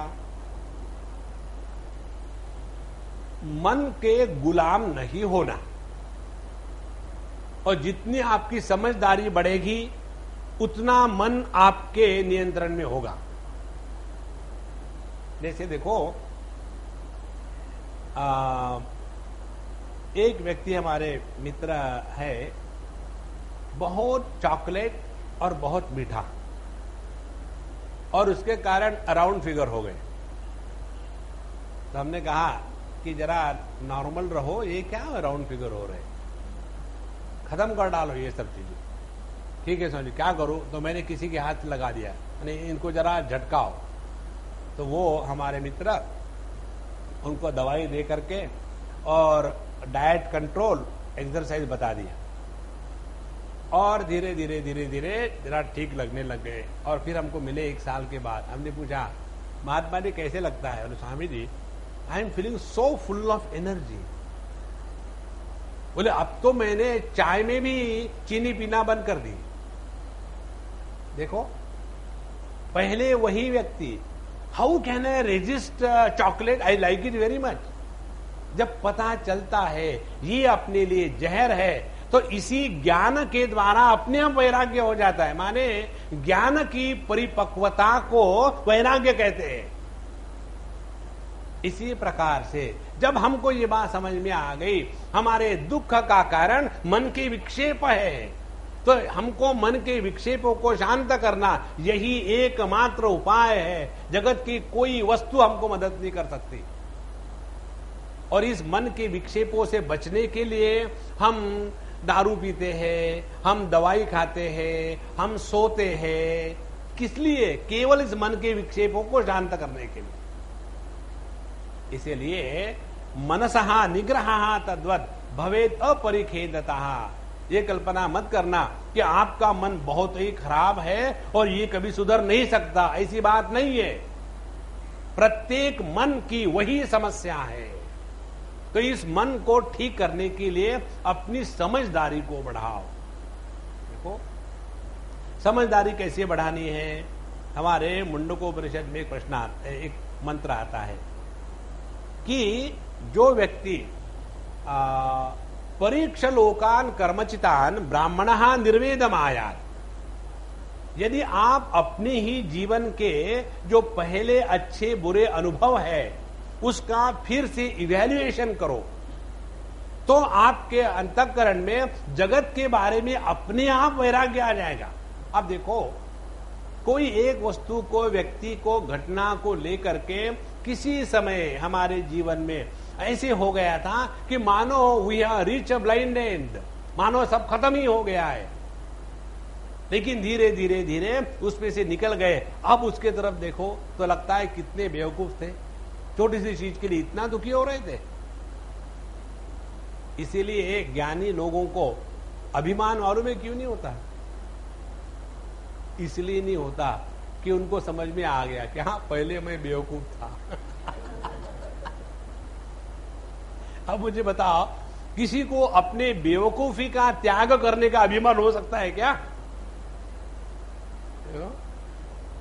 मन के गुलाम नहीं होना। और जितनी आपकी समझदारी बढ़ेगी उतना मन आपके नियंत्रण में होगा। जैसे देखो, एक व्यक्ति हमारे मित्र है, बहुत चॉकलेट और बहुत मीठा, और उसके कारण अराउंड फिगर हो गए। तो हमने कहा कि जरा नॉर्मल रहो, ये क्या अराउंड फिगर हो रहे, खत्म कर डालो ये सब चीजें। ठीक है सोनी, क्या करूं? तो मैंने किसी के हाथ लगा दिया, यानी इनको जरा झटकाओ। तो वो हमारे मित्र उनको दवाई दे करके और डाइट कंट्रोल, एक्सरसाइज बता दिया, और धीरे धीरे धीरे धीरे जरा ठीक लगने लग गए। और फिर हमको मिले 1 साल के बाद। हमने पूछा, महात्मा जी कैसे लगता है? बोले, Swami ji I am feeling so full of energy. बोले, अब तो मैंने चाय में भी चीनी पीना बंद कर दी। देखो, पहले वही व्यक्ति, how can I resist chocolate, I like it very much. जब पता चलता है ये अपने लिए जहर है, तो इसी ज्ञान के द्वारा अपने आप वैराग्य हो जाता है। माने ज्ञान की परिपक्वता को वैराग्य कहते हैं। इसी प्रकार से जब हमको ये बात समझ में आ गई, हमारे दुख का कारण मन के विक्षेप है, तो हमको मन के विक्षेपों को शांत करना यही एकमात्र उपाय है। जगत की कोई वस्तु हमको मदद नहीं कर सकती। और इस मन के विक्षेपों से बचने के लिए हम दारू पीते हैं, हम दवाई खाते हैं, हम सोते हैं। किस लिए? केवल इस मन के विक्षेपों को शांत करने के लिए। इसीलिए मनसः निग्रहः तद्वत् भवेत् अपरिखेदतः। ये कल्पना मत करना कि आपका मन बहुत ही खराब है और ये कभी सुधर नहीं सकता, ऐसी बात नहीं है। प्रत्येक मन की वही समस्या है। तो इस मन को ठीक करने के लिए अपनी समझदारी को बढ़ाओ। देखो, समझदारी कैसे बढ़ानी है? हमारे मुंडकोपनिषद में एक प्रश्न, एक मंत्र आता है कि जो व्यक्ति परीक्ष लोकान कर्मचितान ब्राह्मणः निर्वेदमायात्, यदि आप अपने ही जीवन के जो पहले अच्छे बुरे अनुभव है उसका फिर से इवैल्यूएशन करो, तो आपके अंतःकरण में जगत के बारे में अपने आप वैराग्य आ जाएगा। अब देखो, कोई एक वस्तु को, व्यक्ति को, घटना को लेकर के किसी समय हमारे जीवन में ऐसे हो गया था कि मानो we have reach a blind end, मानो सब खत्म ही हो गया है, लेकिन धीरे धीरे धीरे उसमें से निकल गए। अब उसके तरफ देखो तो लगता है कितने बेवकूफ थे, छोटी सी चीज के लिए इतना दुखी हो रहे थे। इसीलिए ज्ञानी लोगों को अभिमान मालूम है क्यों नहीं होता? इसलिए नहीं होता कि उनको समझ में आ गया कि हाँ, पहले मैं बेवकूफ था। अब मुझे बताओ, किसी को अपने बेवकूफी का त्याग करने का अभिमान हो सकता है क्या?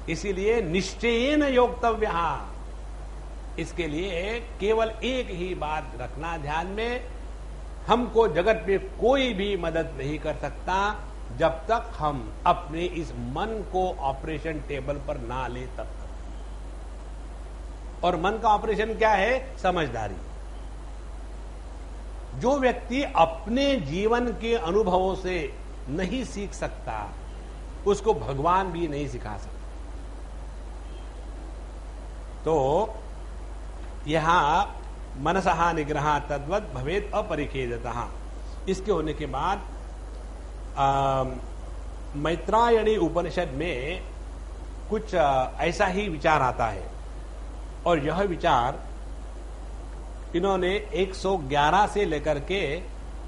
इसीलिए निश्चयेन योक्तव्य, इसके लिए केवल एक ही बात रखना ध्यान में, हमको जगत में कोई भी मदद नहीं कर सकता जब तक हम अपने इस मन को ऑपरेशन टेबल पर ना ले तब तक। और मन का ऑपरेशन क्या है? समझदारी। जो व्यक्ति अपने जीवन के अनुभवों से नहीं सीख सकता उसको भगवान भी नहीं सिखा सकता। तो यहां मनसहा निग्रह तद्वत भवेत अपरिखेदतः, इसके होने के बाद मैत्रायणी उपनिषद में कुछ ऐसा ही विचार आता है, और यह विचार इन्होंने 111 से लेकर के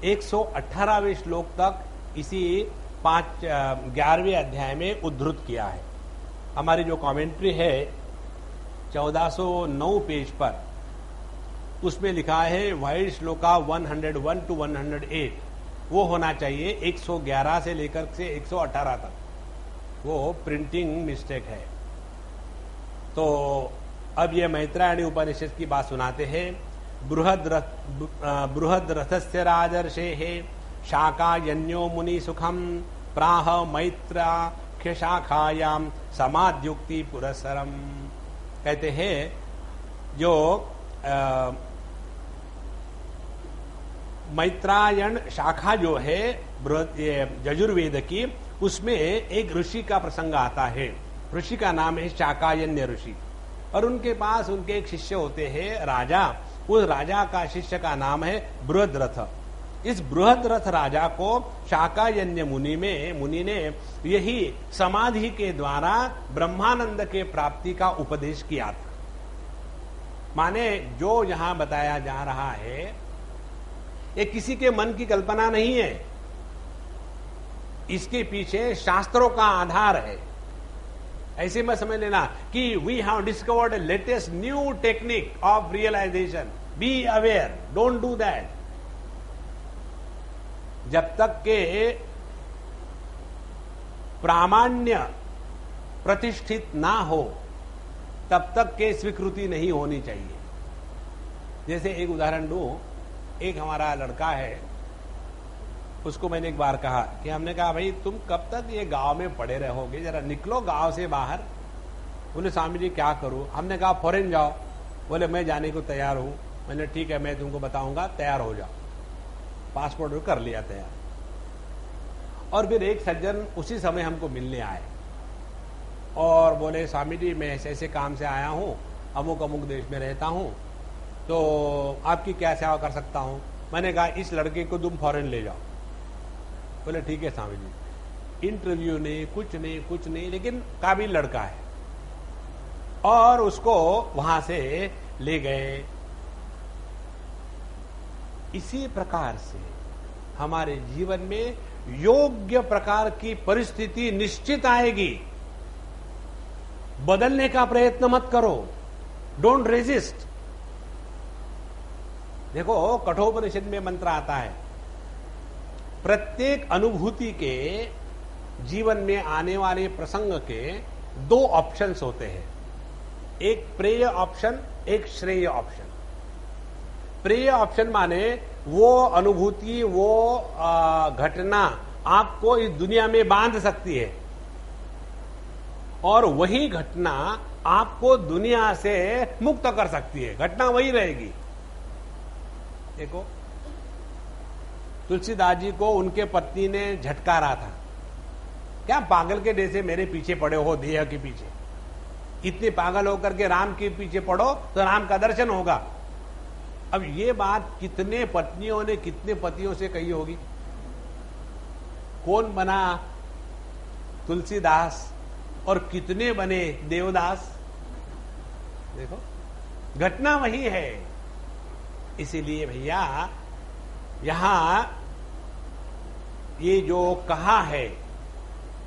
118वें श्लोक तक इसी 11वें अध्याय में उद्धृत किया है। हमारी जो कमेंट्री है 1409 पेज पर, उसमें लिखा है वाइड श्लोका 101 to 108, वो होना चाहिए 111 से लेकर से 118 तक, वो प्रिंटिंग मिस्टेक है। तो अब ये मैत्रायणी उपनिषद की बात सुनाते हैं। बृहद रथस्य राजर्षे शाकायन्यो मुनि सुखम प्राह मैत्राख्य शाखायाम समाद्युक्ति पुरस्सरम। कहते हैं जो मैत्रायण शाखा जो है यजुर्वेद की, उसमें एक ऋषि का प्रसंग आता है। ऋषि का नाम है शाकायन्य ऋषि, और उनके पास उनके एक शिष्य होते हैं राजा। उस राजा का शिष्य का नाम है बृहद्रथ। इस बृहद्रथ राजा को शाकायन्य मुनि ने यही समाधि के द्वारा ब्रह्मानंद के प्राप्ति का उपदेश किया था। माने जो यहां बताया जा रहा है ये किसी के मन की कल्पना नहीं है, इसके पीछे शास्त्रों का आधार है। ऐसे में समझ लेना कि we have discovered latest new technique of realization, be aware, don't do that. जब तक के प्रामाण्य प्रतिष्ठित ना हो तब तक के स्वीकृति नहीं होनी चाहिए। जैसे एक उदाहरण दूं, एक हमारा लड़का है, उसको मैंने एक बार कहा कि हमने कहा भाई तुम कब तक ये गांव में पड़े रहोगे, जरा निकलो गांव से बाहर। बोले स्वामी जी क्या करूं? हमने कहा फॉरेन जाओ। बोले मैं जाने को तैयार हूं। मैंने ठीक है, मैं तुमको बताऊंगा, तैयार हो जाओ। पासपोर्ट कर लिया तैयार। और फिर एक सज्जन उसी समय हमको मिलने आए और बोले स्वामी जी मैं ऐसे ऐसे काम से आया हूं, अमुक अमुक देश में रहता हूं, तो आपकी क्या सेवा कर सकता हूं? मैंने कहा इस लड़के को तुम फॉरेन ले जाओ। बोले ठीक है स्वामी जी। इंटरव्यू नहीं, कुछ नहीं, लेकिन काबिल लड़का है, और उसको वहां से ले गए। इसी प्रकार से हमारे जीवन में योग्य प्रकार की परिस्थिति निश्चित आएगी। बदलने का प्रयत्न मत करो, डोंट रेजिस्ट। देखो कठोपनिषद में मंत्र आता है, प्रत्येक अनुभूति के जीवन में आने वाले प्रसंग के दो ऑप्शंस होते हैं, एक प्रेय ऑप्शन, एक श्रेय ऑप्शन। प्रेय ऑप्शन माने वो अनुभूति, वो घटना आपको इस दुनिया में बांध सकती है, और वही घटना आपको दुनिया से मुक्त कर सकती है। घटना वही रहेगी। देखो, तुलसीदास जी को उनके पत्नी ने झटकारा था, क्या पागल के जैसे मेरे पीछे पड़े हो, देह के पीछे, इतने पागल होकर के राम के पीछे पड़ो तो राम का दर्शन होगा। अब ये बात कितने पत्नियों ने कितने पतियों से कही होगी? कौन बना तुलसीदास और कितने बने देवदास? देखो, घटना वही है। इसीलिए भैया यहां ये जो कहा है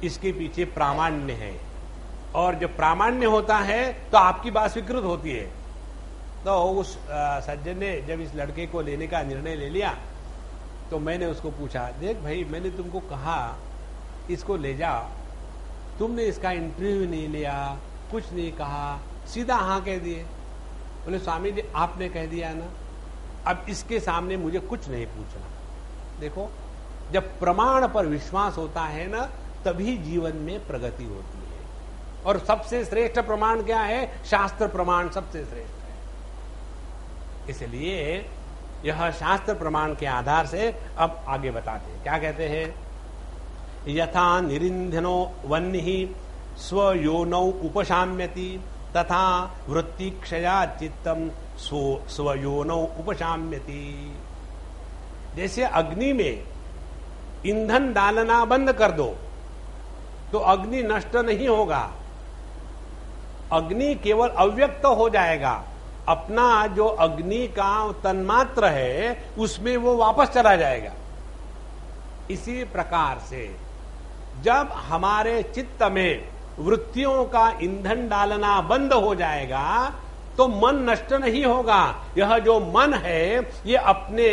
इसके पीछे प्रामाण्य है, और जब प्रामाण्य होता है तो आपकी बात स्वीकृत होती है। तो उस सज्जन ने जब इस लड़के को लेने का निर्णय ले लिया तो मैंने उसको पूछा, देख भाई, मैंने तुमको कहा इसको ले जा, तुमने इसका इंटरव्यू नहीं लिया, कुछ नहीं कहा, सीधा हाँ कह दिए। बोले स्वामी जी आपने कह दिया ना, अब इसके सामने मुझे कुछ नहीं पूछना। देखो, जब प्रमाण पर विश्वास होता है ना, तभी जीवन में प्रगति होती है। और सबसे श्रेष्ठ प्रमाण क्या है? शास्त्र प्रमाण सबसे श्रेष्ठ है। इसलिए यह शास्त्र प्रमाण के आधार से अब आगे बताते हैं। क्या कहते हैं? यथा निरिंधनो वह्नि स्वयोनौ उपशाम्यति तथा वृत्ति क्षया चित्तम स्वयोनौ उपशाम्यति। जैसे अग्नि में ईंधन डालना बंद कर दो तो अग्नि नष्ट नहीं होगा, अग्नि केवल अव्यक्त हो जाएगा। अपना जो अग्नि का तन्मात्र है उसमें वो वापस चला जाएगा। इसी प्रकार से जब हमारे चित्त में वृत्तियों का ईंधन डालना बंद हो जाएगा तो मन नष्ट नहीं होगा। यह जो मन है ये अपने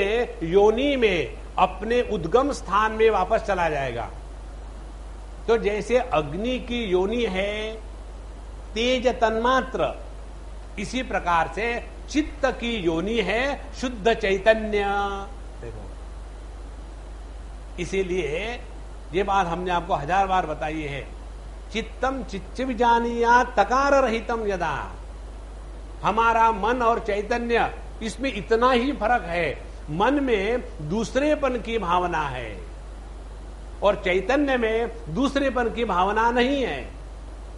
योनि में, अपने उद्गम स्थान में वापस चला जाएगा। तो जैसे अग्नि की योनि है तेज तन्मात्र, इसी प्रकार से चित्त की योनि है शुद्ध चैतन्य। देखो, इसीलिए ये बात हमने आपको 1000 बार बताई है, चित्तम चित्त विजानिया तकार रहितम यदा। हमारा मन और चैतन्य, इसमें इतना ही फर्क है, मन में दूसरेपन की भावना है और चैतन्य में दूसरेपन की भावना नहीं है।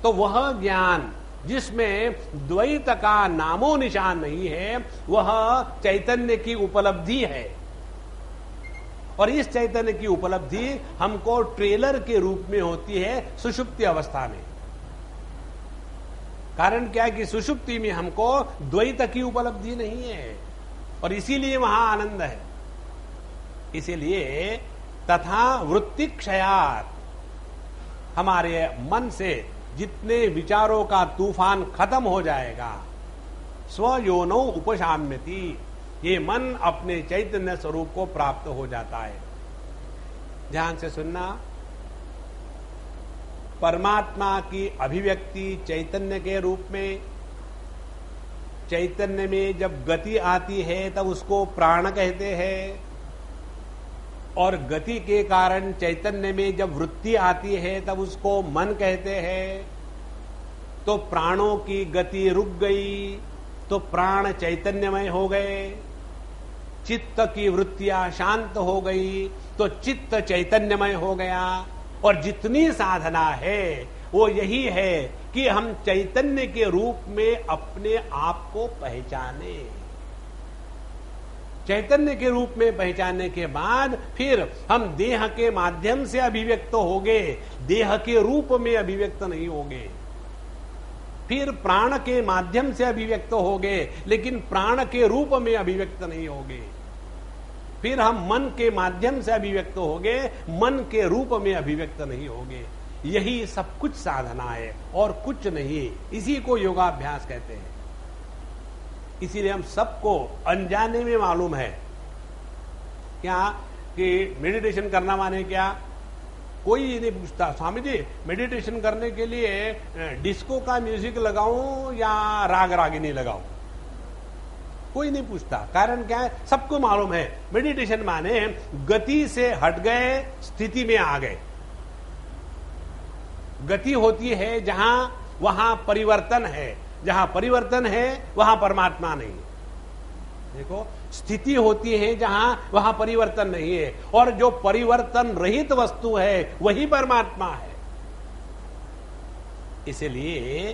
तो वह ज्ञान जिसमें द्वैत का नामो निशान नहीं है, वह चैतन्य की उपलब्धि है। और इस चैतन्य की उपलब्धि हमको ट्रेलर के रूप में होती है सुषुप्ति अवस्था में। कारण क्या है कि सुषुप्ति में हमको द्वैत की उपलब्धि नहीं है और इसीलिए वहां आनंद है। इसीलिए तथा वृत्ति क्षयात, हमारे मन से जितने विचारों का तूफान खत्म हो जाएगा, स्वयोनो उपशाम्यति, ये मन अपने चैतन्य स्वरूप को प्राप्त हो जाता है। ध्यान से सुनना, परमात्मा की अभिव्यक्ति चैतन्य के रूप में, चैतन्य में जब गति आती है तब उसको प्राण कहते हैं, और गति के कारण चैतन्य में जब वृत्ति आती है तब उसको मन कहते हैं। तो प्राणों की गति रुक गई तो प्राण चैतन्यमय हो गए, चित्त की वृत्तियां शांत हो गई तो चित्त चैतन्यमय हो गया। और जितनी साधना है वो यही है कि हम चैतन्य के रूप में अपने आप को पहचाने। चैतन्य के रूप में पहचानने के बाद फिर हम देह के माध्यम से अभिव्यक्त होंगे, देह के रूप में अभिव्यक्त नहीं होंगे। फिर प्राण के माध्यम से अभिव्यक्त होंगे लेकिन प्राण के रूप में अभिव्यक्त नहीं होंगे। फिर हम मन के माध्यम से अभिव्यक्त होंगे, मन के रूप में अभिव्यक्त नहीं होंगे। यही सब कुछ साधना है और कुछ नहीं। इसी को योगाभ्यास कहते हैं। इसीलिए हम सबको अनजाने में मालूम है क्या कि मेडिटेशन करना माने क्या। कोई नहीं पूछता, स्वामी जी मेडिटेशन करने के लिए डिस्को का म्यूजिक लगाऊं या राग रागिनी लगाऊं। कोई नहीं पूछता। कारण क्या है, सबको मालूम है मेडिटेशन माने गति से हट गए, स्थिति में आ गए। गति होती है जहां वहां परिवर्तन है, जहां परिवर्तन है वहां परमात्मा नहीं है। देखो, स्थिति होती है जहां वहां परिवर्तन नहीं है, और जो परिवर्तन रहित वस्तु है वही परमात्मा है। इसलिए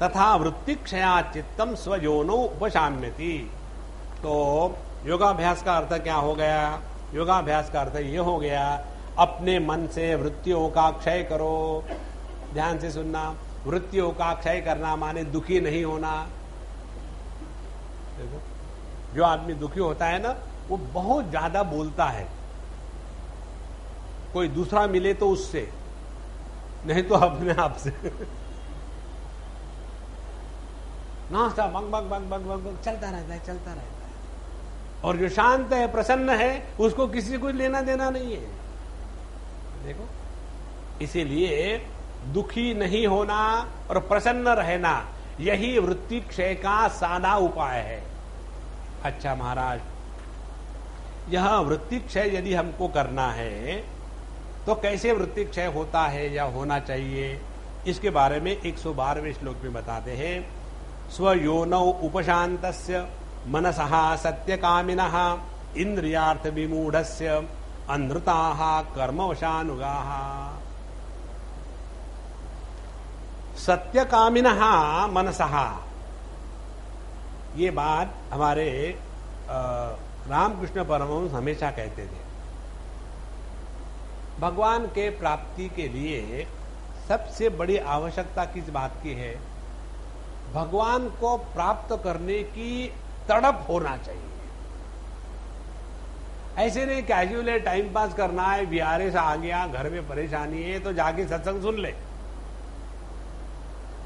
तथा वृत्ति क्षया चित्तम स्वयोनो उपशाम्यति। तो योगाभ्यास का अर्थ क्या हो गया? योगाभ्यास का अर्थ यह हो गया, अपने मन से वृत्तियों का क्षय करो। ध्यान से सुनना, वृत्तियों का क्षय करना माने दुखी नहीं होना। देखो, जो आदमी दुखी होता है ना, वो बहुत ज्यादा बोलता है, कोई दूसरा मिले तो उससे, नहीं तो अपने आप से। नाश्ता बंग बंग बंग बंग बंग चलता रहता है, चलता रहता है। और जो शांत है, प्रसन्न है, उसको किसी से कुछ लेना देना नहीं है। देखो, इसीलिए दुखी नहीं होना और प्रसन्न रहना, यही वृत्ति क्षय का सादा उपाय है। अच्छा महाराज, यह वृत्ति क्षय यदि हमको करना है तो कैसे वृत्ति क्षय होता है या होना चाहिए, इसके बारे में 112वें श्लोक में बताते हैं। स्वयोनौ उपशान्तस्य मनसः सत्यकामिनः इंद्रियार्थ विमूढ़स्य अनृताः कर्मवशानुगाः। सत्यकामिनः मनसः, ये बात हमारे रामकृष्ण परमहंस हमेशा कहते थे। भगवान के प्राप्ति के लिए सबसे बड़ी आवश्यकता किस बात की है? भगवान को प्राप्त करने की तड़प होना चाहिए। ऐसे नहीं कैजुअल है, टाइम पास करना है, बिहारे से आ गया, घर में परेशानी है तो जाके सत्संग सुन ले,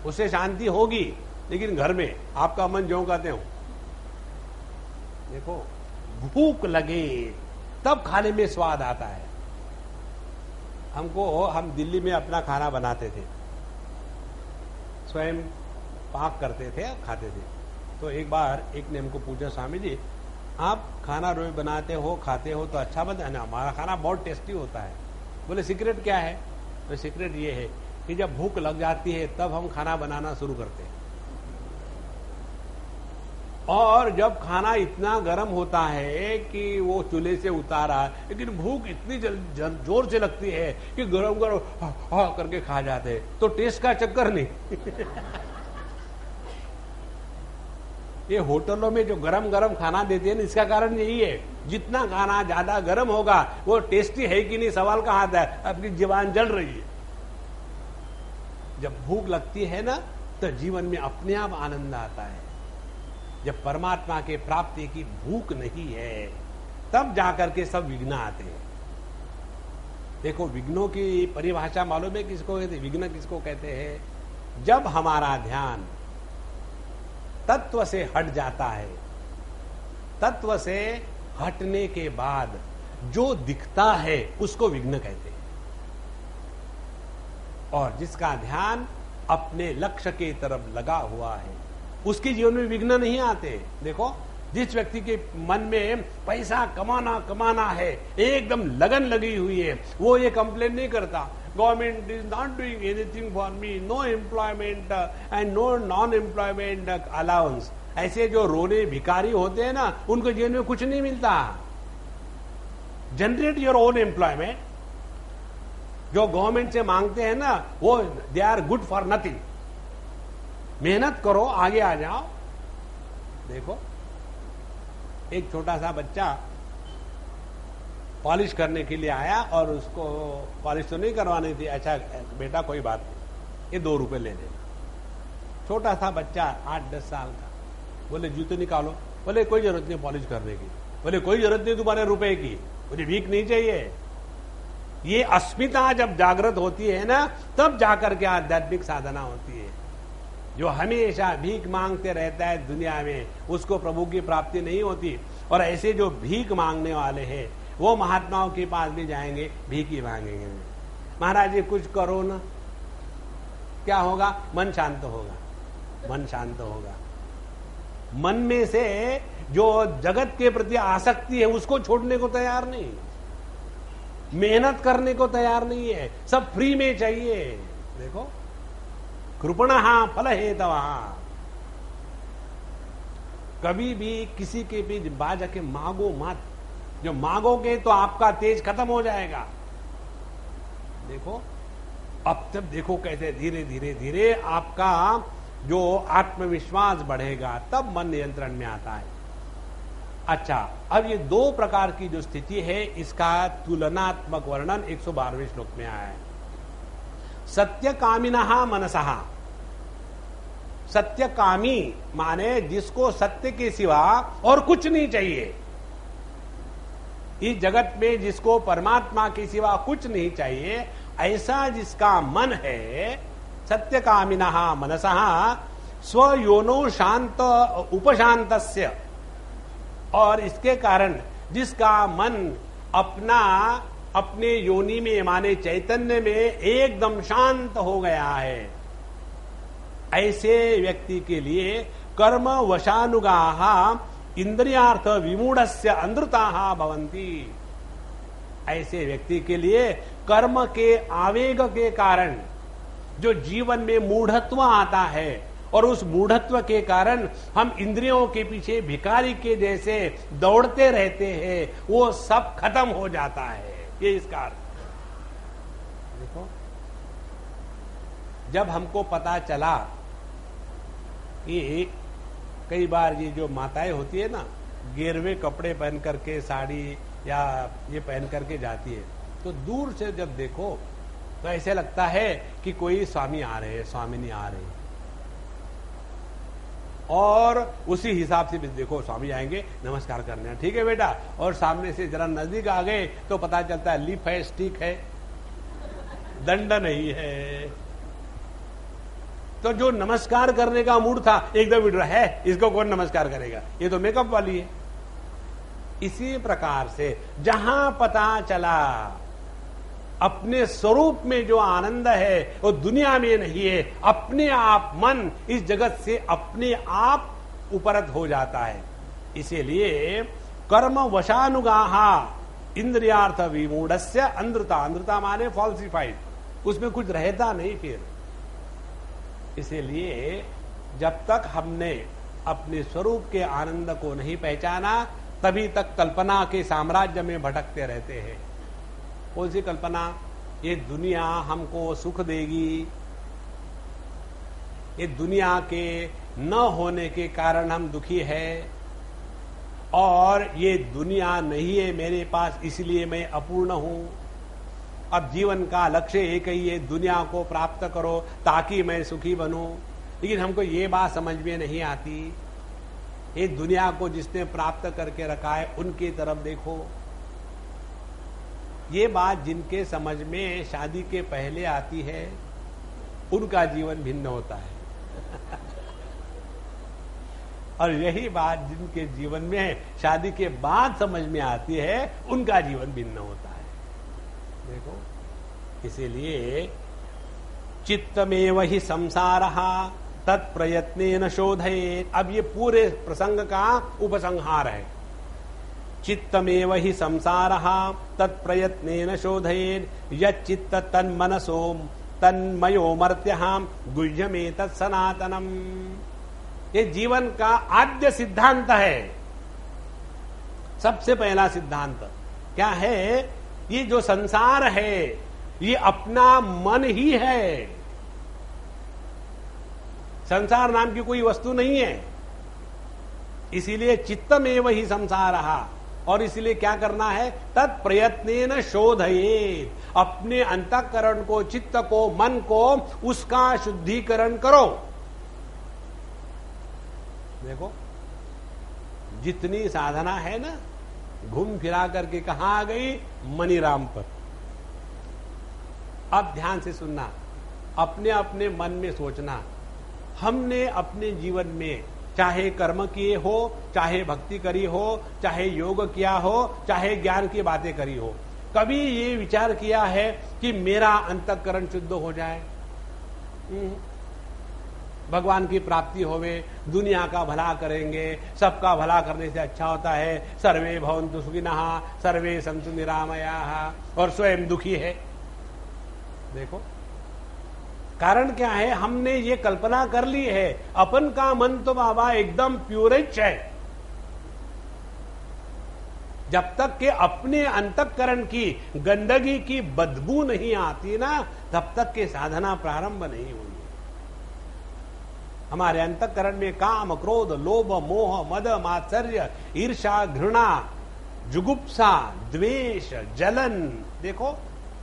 उससे शांति होगी। लेकिन घर में आपका मन जो कहते हो, देखो, भूख लगे तब खाने में स्वाद आता है। हम दिल्ली में अपना खाना बनाते थे, स्वयं पाक करते थे, खाते थे। तो एक बार एक ने हमको पूछा, स्वामी जी आप खाना रोज बनाते हो, खाते हो तो अच्छा बनता है ना, हमारा खाना बहुत टेस्टी होता है। बोले सीक्रेट क्या है? तो सीक्रेट ये है कि जब भूख लग जाती है तब हम खाना बनाना शुरू करते हैं, और जब खाना इतना गर्म होता है कि वो चूल्हे से उतारा, लेकिन भूख इतनी जोर से लगती है कि गरम गरम हा करके खा जाते हैं, तो टेस्ट का चक्कर नहीं। ये होटलों में जो गरम गरम खाना देते हैं ना, इसका कारण यही है, जितना खाना ज्यादा गरम होगा वो टेस्टी है कि नहीं सवाल का आता है, अपनी जीवान जल रही है। जब भूख लगती है ना तो जीवन में अपने आप आनंद आता है। जब परमात्मा के प्राप्ति की भूख नहीं है तब जाकर के सब विघ्न आते हैं। देखो, विघ्नों की परिभाषा मालूम है किसको कहते हैं? विघ्न किसको कहते हैं? जब हमारा ध्यान तत्व से हट जाता है, तत्व से हटने के बाद जो दिखता है उसको विघ्न कहते हैं। और जिसका ध्यान अपने लक्ष्य की तरफ लगा हुआ है उसके जीवन में विघ्न नहीं आते। देखो, जिस व्यक्ति के मन में पैसा कमाना है, एकदम लगन लगी हुई है, वो ये कंप्लेन नहीं करता, government is not doing anything for me, no employment and no non employment allowance. ऐसे जो रोने भिखारी होते हैं ना, उनको जीवन में कुछ नहीं मिलता। Generate your own employment. जो गवर्नमेंट से मांगते हैं ना, वो they are good for nothing. मेहनत करो, आगे आ जाओ। देखो, एक छोटा सा बच्चा पॉलिश करने के लिए आया और उसको पॉलिश तो नहीं करवानी थी। अच्छा बेटा कोई बात नहीं, ये 2 रुपए ले लेना। छोटा सा बच्चा 8-10 साल का। बोले जूते निकालो। बोले कोई जरूरत नहीं पॉलिश करने की। बोले कोई जरूरत नहीं तुम्हारे रुपए की, मुझे भीख नहीं चाहिए। ये अस्मिता जब जागृत होती है ना, तब जाकर के आध्यात्मिक साधना होती है। जो हमेशा भीख मांगते रहता है दुनिया में, उसको प्रभु की प्राप्ति नहीं होती। और ऐसे जो भीख मांगने वाले हैं वो महात्माओं के पास भी जाएंगे, भीख ही मांगेंगे। महाराज जी कुछ करो ना, क्या होगा? मन शांत होगा। मन शांत होगा। मन में से जो जगत के प्रति आसक्ति है उसको छोड़ने को तैयार नहीं, मेहनत करने को तैयार नहीं है, सब फ्री में चाहिए। देखो, कृपणः फल हेतवः। कभी भी किसी के भी बाज जाके मांगो मत। जो मांगोगे तो आपका तेज खत्म हो जाएगा। देखो, अब तब देखो कैसे धीरे धीरे धीरे आपका जो आत्मविश्वास बढ़ेगा, तब मन नियंत्रण में आता है। अच्छा, अब ये दो प्रकार की जो स्थिति है, इसका तुलनात्मक वर्णन 112वें श्लोक में आया है। सत्यकामिनः मनसः। सत्यकामी माने जिसको सत्य के सिवा और कुछ नहीं चाहिए। इस जगत में जिसको परमात्मा के सिवा कुछ नहीं चाहिए, ऐसा जिसका मन है, सत्यकामिनः मनसः स्वयोनो शांत उपशांतस्य। और इसके कारण जिसका मन अपने योनि में माने चैतन्य में एकदम शांत हो गया है, ऐसे व्यक्ति के लिए कर्म वशानुगाः इंद्रियार्थ विमूढ़स्य अनृताः भवन्ति। ऐसे व्यक्ति के लिए कर्म के आवेग के कारण जो जीवन में मूढ़त्व आता है, और उस मूढ़त्व के कारण हम इंद्रियों के पीछे भिखारी के जैसे दौड़ते रहते हैं, वो सब खत्म हो जाता है। ये इसका अर्थ। देखो, जब हमको पता चला कि कई बार ये जो माताएं होती है ना, गेरवे कपड़े पहन करके, साड़ी या ये पहन करके जाती है, तो दूर से जब देखो तो ऐसे लगता है कि कोई स्वामी आ रहे हैं, स्वामिनी आ रहे हैं। और उसी हिसाब से भी देखो, स्वामी आएंगे नमस्कार करने, ठीक है बेटा। और सामने से जरा नजदीक आ गए तो पता चलता है लिप है, स्टिक है, दंड नहीं है। तो जो नमस्कार करने का मूड था एकदम उड़ रहा है, इसको कौन नमस्कार करेगा, ये तो मेकअप वाली है। इसी प्रकार से जहां पता चला अपने स्वरूप में जो आनंद है वो दुनिया में नहीं है, अपने आप मन इस जगत से अपने आप उपरत हो जाता है। इसीलिए कर्म वशानुगाः इंद्रियार्थ विमूढ़स्य अनृता। अनृता माने फॉल्सिफाइड, उसमें कुछ रहता नहीं फिर। इसीलिए जब तक हमने अपने स्वरूप के आनंद को नहीं पहचाना, तभी तक कल्पना के साम्राज्य में भटकते रहते हैं। कौन सी कल्पना? ये दुनिया हमको सुख देगी, ये दुनिया के न होने के कारण हम दुखी है, और ये दुनिया नहीं है मेरे पास इसलिए मैं अपूर्ण हूं। अब जीवन का लक्ष्य एक ही है, दुनिया को प्राप्त करो ताकि मैं सुखी बनूं। लेकिन हमको ये बात समझ में नहीं आती, ये दुनिया को जिसने प्राप्त करके रखा है उनकी तरफ देखो। ये बात जिनके समझ में शादी के पहले आती है उनका जीवन भिन्न होता है और यही बात जिनके जीवन में शादी के बाद समझ में आती है उनका जीवन भिन्न होता है। देखो, इसीलिए चित्तमेव हि संसारः तत्प्रयत्नेन शोधयेत्। अब ये पूरे प्रसंग का उपसंहार है। चित्तमेव हि संसारः तत्प्रयत्नेन शोधयेत् यच्चित्त तन्मनसो तन्मयो मर्त्यः गुह्यमेतत् सनातनम्। ये जीवन का आद्य सिद्धांत है। सबसे पहला सिद्धांत क्या है? ये जो संसार है ये अपना मन ही है, संसार नाम की कोई वस्तु नहीं है। इसीलिए चित्तमेव ही संसारः, और इसलिए क्या करना है? तत्प्रयत्नेन शोधयेत्। अपने अंतःकरण को, चित्त को, मन को उसका शुद्धिकरण करो। देखो, जितनी साधना है ना, घूम फिरा करके कहां आ गई? मनीराम पर। अब ध्यान से सुनना, अपने अपने मन में सोचना, हमने अपने जीवन में चाहे कर्म किए हो, चाहे भक्ति करी हो, चाहे योग किया हो, चाहे ज्ञान की बातें करी हो, कभी ये विचार किया है कि मेरा अंतःकरण शुद्ध हो जाए, भगवान की प्राप्ति होवे, दुनिया का भला करेंगे, सबका भला करने से अच्छा होता है, सर्वे भवन्तु सुखिनः सर्वे सन्तु निरामयाः, और स्वयं दुखी है। देखो, कारण क्या है, हमने ये कल्पना कर ली है अपन का मन तो बाबा एकदम प्योरिच है। जब तक कि अपने अंतःकरण की गंदगी की बदबू नहीं आती ना, तब तक के साधना प्रारंभ नहीं हुई। हमारे अंतःकरण में काम, क्रोध, लोभ, मोह, मद, मात्सर्य, ईर्ष्या, घृणा, जुगुप्सा, द्वेष, जलन, देखो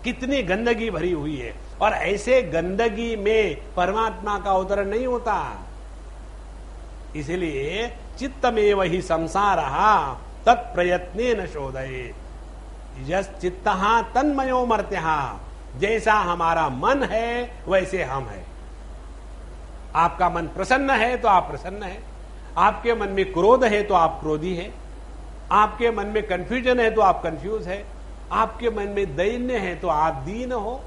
कितनी गंदगी भरी हुई है। और ऐसे गंदगी में परमात्मा का अवतरण नहीं होता। इसलिए चित्तमेव ही संसारः तत्प्रयत्नेन शोधयेत् यश्चित्तः तन्मयो मर्त्यः। जैसा हमारा मन है वैसे हम है। आपका मन प्रसन्न है तो आप प्रसन्न है, आपके मन में क्रोध है तो आप क्रोधी है, आपके मन में कंफ्यूजन है तो आप कंफ्यूज है, आपके मन में दैन्य है तो आप दीन हो।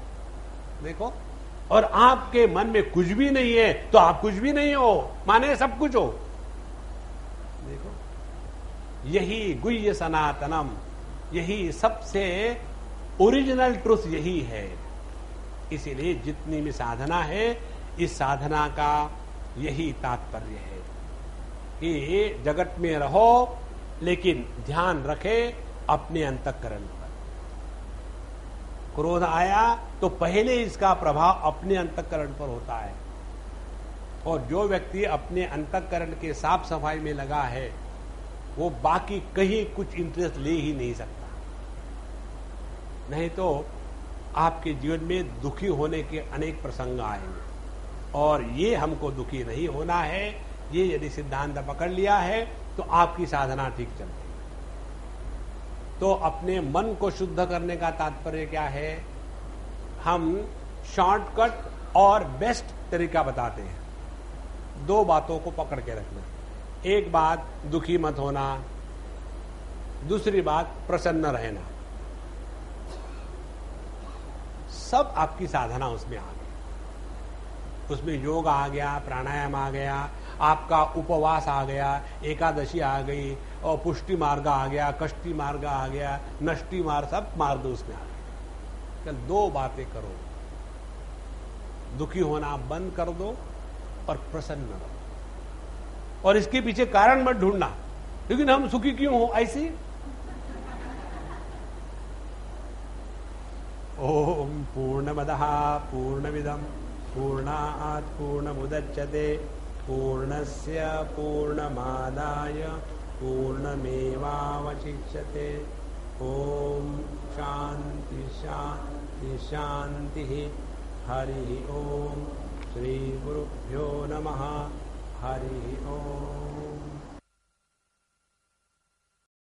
देखो, और आपके मन में कुछ भी नहीं है तो आप कुछ भी नहीं हो, माने सब कुछ हो। देखो, यही गुह्य सनातनम, यही सबसे ओरिजिनल ट्रुथ यही है। इसीलिए जितनी भी साधना है, इस साधना का यही तात्पर्य है कि जगत में रहो लेकिन ध्यान रखे अपने अंतःकरण पर। क्रोध आया तो पहले इसका प्रभाव अपने अंतःकरण पर होता है। और जो व्यक्ति अपने अंतःकरण के साफ सफाई में लगा है, वो बाकी कहीं कुछ इंटरेस्ट ले ही नहीं सकता। नहीं तो आपके जीवन में दुखी होने के अनेक प्रसंग आएंगे, और ये हमको दुखी नहीं होना है। ये यदि सिद्धांत पकड़ लिया है तो आपकी साधना ठीक चलती है। तो अपने मन को शुद्ध करने का तात्पर्य क्या है? हम शॉर्टकट और बेस्ट तरीका बताते हैं। दो बातों को पकड़ के रखना। एक बात दुखी मत होना, दूसरी बात प्रसन्न रहना। सब आपकी साधना उसमें आ गई। उसमें योग आ गया, प्राणायाम आ गया, आपका उपवास आ गया, एकादशी आ गई, और पुष्टि मार्ग आ गया, कष्टि मार्ग आ गया, नष्टि मार्ग, सब मार्ग उसमें आ गए। कल दो बातें करो, दुखी होना बंद कर दो और प्रसन्न रहो। और इसके पीछे कारण मत ढूंढना, लेकिन हम सुखी क्यों हो ऐसी। ओम पूर्णमदः पूर्णमिदं पूर्णात् पूर्णमुदच्यते पूर्णस्य पूर्णमादाय पूर्णमेवावशिष्यते। ओम शांति शांति शांति। हरि ओम। श्री गुरुभ्यो नमः। हरि ओम।